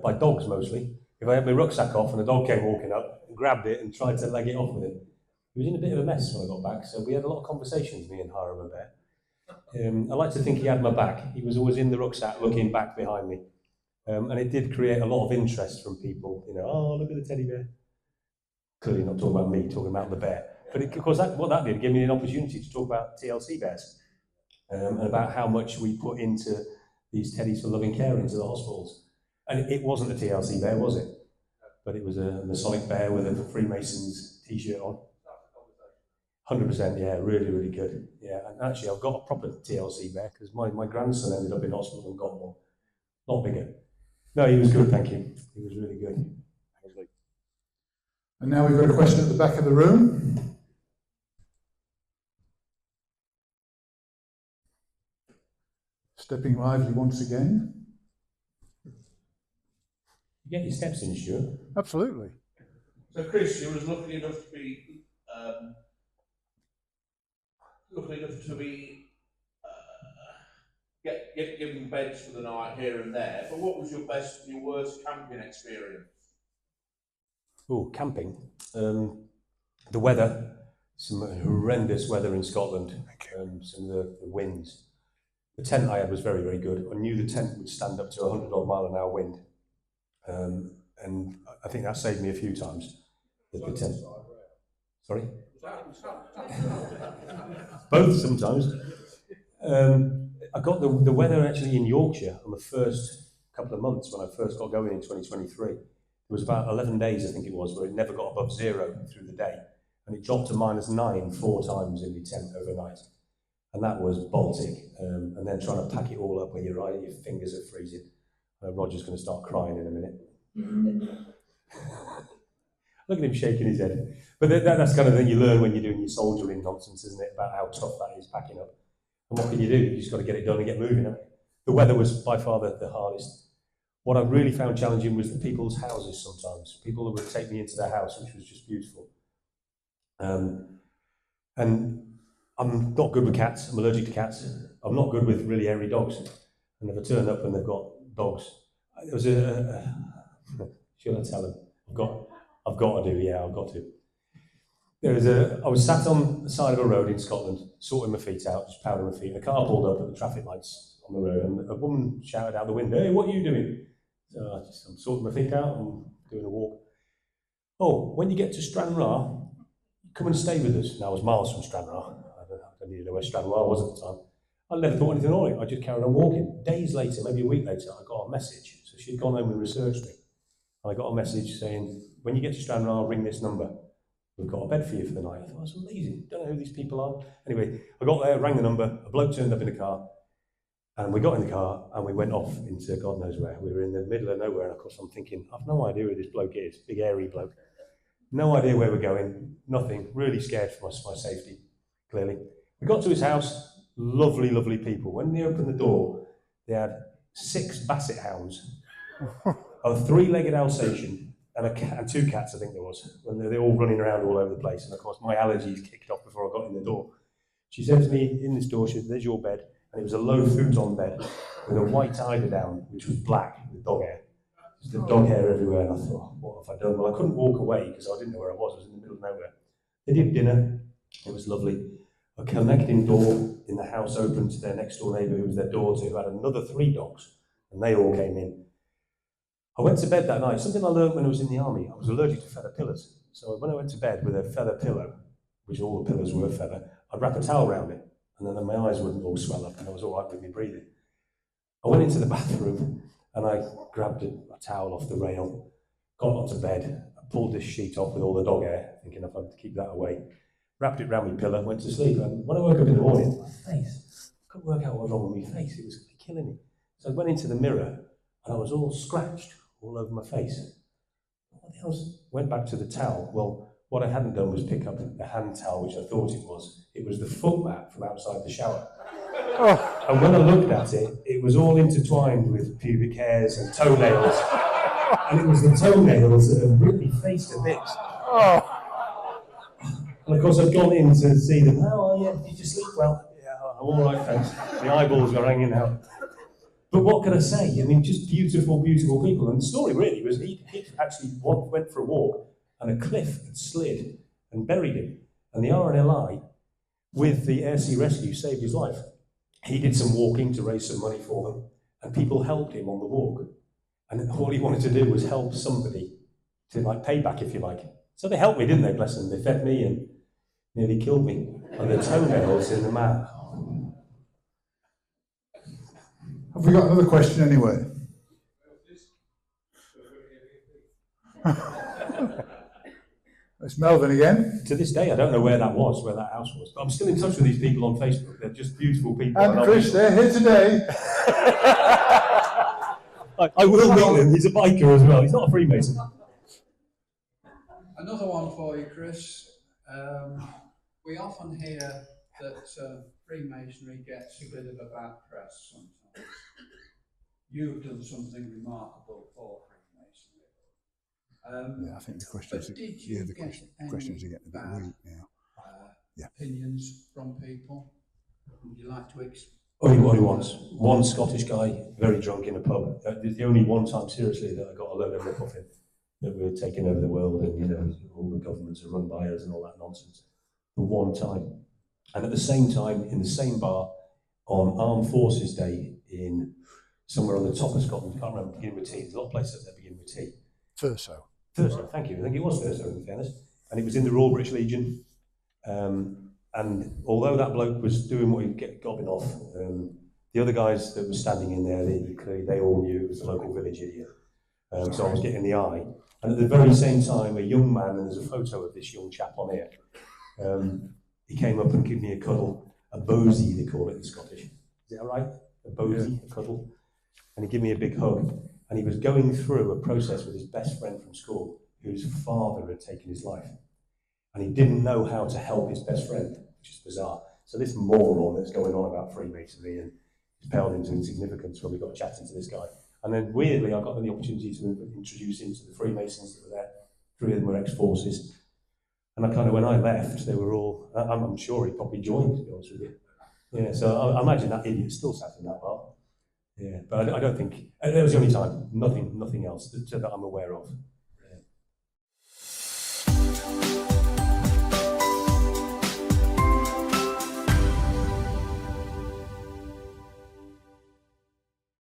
by dogs mostly. If I had my rucksack off and a dog came walking up and grabbed it and tried to leg it off with him, he was in a bit of a mess when I got back. So we had a lot of conversations, me and Hiram and Bear. I like to think he had my back. He was always in the rucksack looking back behind me. And it did create a lot of interest from people. You know, "Oh, look at the teddy bear." Clearly not talking about me, talking about the bear. But of course, what that did, gave me an opportunity to talk about TLC bears and about how much we put into these teddies for loving care into the hospitals. And it wasn't a TLC bear, was it? But it was a Masonic bear with a Freemasons t-shirt on. 100%, yeah, really, really good. Yeah, and actually I've got a proper TLC bear because my grandson ended up in hospital and got one. Not bigger. No, he was good, thank you. He was really good.
And now we've got a question at the back of the room. Stepping lively once again.
You get your steps in, Stuart.
Absolutely.
So Chris, you was lucky enough to be get given beds for the night here and there. But what was your worst camping experience?
Oh, camping. The weather, some horrendous weather in Scotland, some of the winds. The tent I had was very, very good. I knew the tent would stand up to 100 odd mile an hour wind. And I think that saved me a few times. The tent. Sorry? Both sometimes. I got the weather actually in Yorkshire on the first couple of months when I first got going in 2023. There was about 11 days, I think it was, where it never got above 0 through the day. And it dropped to -9 4 times in the tent overnight. and that was Baltic. And then trying to pack it all up when you're right, your fingers are freezing. Roger's going to start crying in a minute. Look at him shaking his head. But that's kind of thing you learn when you're doing your soldiering nonsense, isn't it? About how tough that is packing up. And what can you do? You just got to get it done and get moving. Haven't you? The weather was by far the hardest. What I really found challenging was the people's houses sometimes. People who would take me into their house, which was just beautiful. And I'm not good with cats. I'm allergic to cats. I'm not good with really hairy dogs. And if I turn up and they've got dogs, there was should I tell them? I've got to do, yeah, I've got to. I was sat on the side of a road in Scotland, sorting my feet out, just powdering my feet, and a car pulled up at the traffic lights on the road, and a woman shouted out the window, "Hey, what are you doing?" So I'm sorting my feet out and doing a walk. "Oh, when you get to Stranraer, come and stay with us." Now, I was miles from Stranraer. I don't even know where Stranraer was at the time. I never thought anything of it. I just carried on walking. Days later, maybe a week later, I got a message. So she'd gone home and researched me. I got a message saying, "When you get to Stranraer, ring this number. We've got a bed for you for the night." I thought, that's amazing. Don't know who these people are. Anyway, I got there, rang the number, a bloke turned up in a car, and we got in the car and we went off into God knows where. We were in the middle of nowhere, and of course I'm thinking, I've no idea who this bloke is, big hairy bloke. No idea where we're going, nothing, really scared for my safety, clearly. We got to his house, lovely, lovely people. When they opened the door, they had 6 basset hounds, a 3-legged Alsatian, and 2 cats, I think there was. And they're all running around all over the place. And of course, my allergies kicked off before I got in the door. She said to me in this door, she said, "There's your bed." And it was a low futon bed with a white eiderdown, which was black with dog hair. Just the dog hair everywhere. And I thought, what have I done? Well, I couldn't walk away because I didn't know where I was. I was in the middle of nowhere. They did dinner. It was lovely. A connecting door in the house opened to their next door neighbour, who was their daughter, who had another 3 dogs. And they all came in. I went to bed that night. Something I learned when I was in the army. I was allergic to feather pillows. So when I went to bed with a feather pillow, which all the pillows were feather, I'd wrap a towel around it, and then my eyes wouldn't all swell up, and I was all right with me breathing. I went into the bathroom, and I grabbed a towel off the rail, got onto bed, I pulled this sheet off with all the dog hair, thinking if I'd keep that away, wrapped it around my pillow, went to sleep, and when I woke up in the morning, my face, I couldn't work out what was wrong with my face. It was killing me. So I went into the mirror, and I was all scratched all over my face. What the hell? Went back to the towel. Well, what I hadn't done was pick up a hand towel, which I thought it was. It was the foot mat from outside the shower. Oh. And when I looked at it, it was all intertwined with pubic hairs and toenails. And it was the toenails that had ripped my face to bits. Oh. And of course, I'd gone in to see them. "How are you? Did you sleep well?" "Yeah, I'm all right, thanks." The eyeballs were hanging out. But what can I say? I mean, just beautiful, beautiful people. And the story really was he actually went for a walk and a cliff had slid and buried him. And the RNLI, with the Air Sea Rescue, saved his life. He did some walking to raise some money for them, and people helped him on the walk. And all he wanted to do was help somebody to pay back, if you like. So they helped me, didn't they? Bless them. They fed me and nearly killed me. And the toenails in the mat.
Have we got another question anyway? It's Melvin again.
To this day, I don't know where that house was. But I'm still in touch with these people on Facebook. They're just beautiful people.
And Chris, they're here today.
I will meet him. He's a biker as well. He's not a Freemason.
Another one for you, Chris. We often hear that Freemasonry gets a bit of a bad press sometimes. You've done something remarkable for Freemasonry.
Yeah, I think the questions are getting a bit weak now.
Opinions from people? Would you like to
Only what he wants. One Scottish guy, very drunk in a pub. The only one time, seriously, that I got a load of rip off him, that we're taking over the world and, all the governments are run by us and all that nonsense. The one time. And at the same time, in the same bar, on Armed Forces Day in somewhere on the top of Scotland, I can't remember, beginning with T. There's a lot of places that begin with T.
Thurso,
thank you. I think it was Thurso, in fairness. And it was in the Royal British Legion. And although that bloke was doing what he'd get gobbing off, the other guys that were standing in there, they all knew it was the local village idiot. So I was getting the eye. And at the very same time, a young man, and there's a photo of this young chap on here, he came up and gave me a cuddle. a bosey, they call it in Scottish. Is that right? A bosey, a cuddle. And he gave me a big hug. And he was going through a process with his best friend from school, whose father had taken his life. And he didn't know how to help his best friend, which is bizarre. So this moron that's going on about Freemasonry and is paled into insignificance when we got chatting to this guy. And then weirdly, I got the opportunity to introduce him to the Freemasons that were there. 3 of them were ex-forces. And I kind of, when I left, they were all, I'm sure he probably joined, to be honest with you. Yeah, so I imagine that idiot still sat in that bar. Yeah, but I don't think, it was the only time, nothing else that I'm aware of.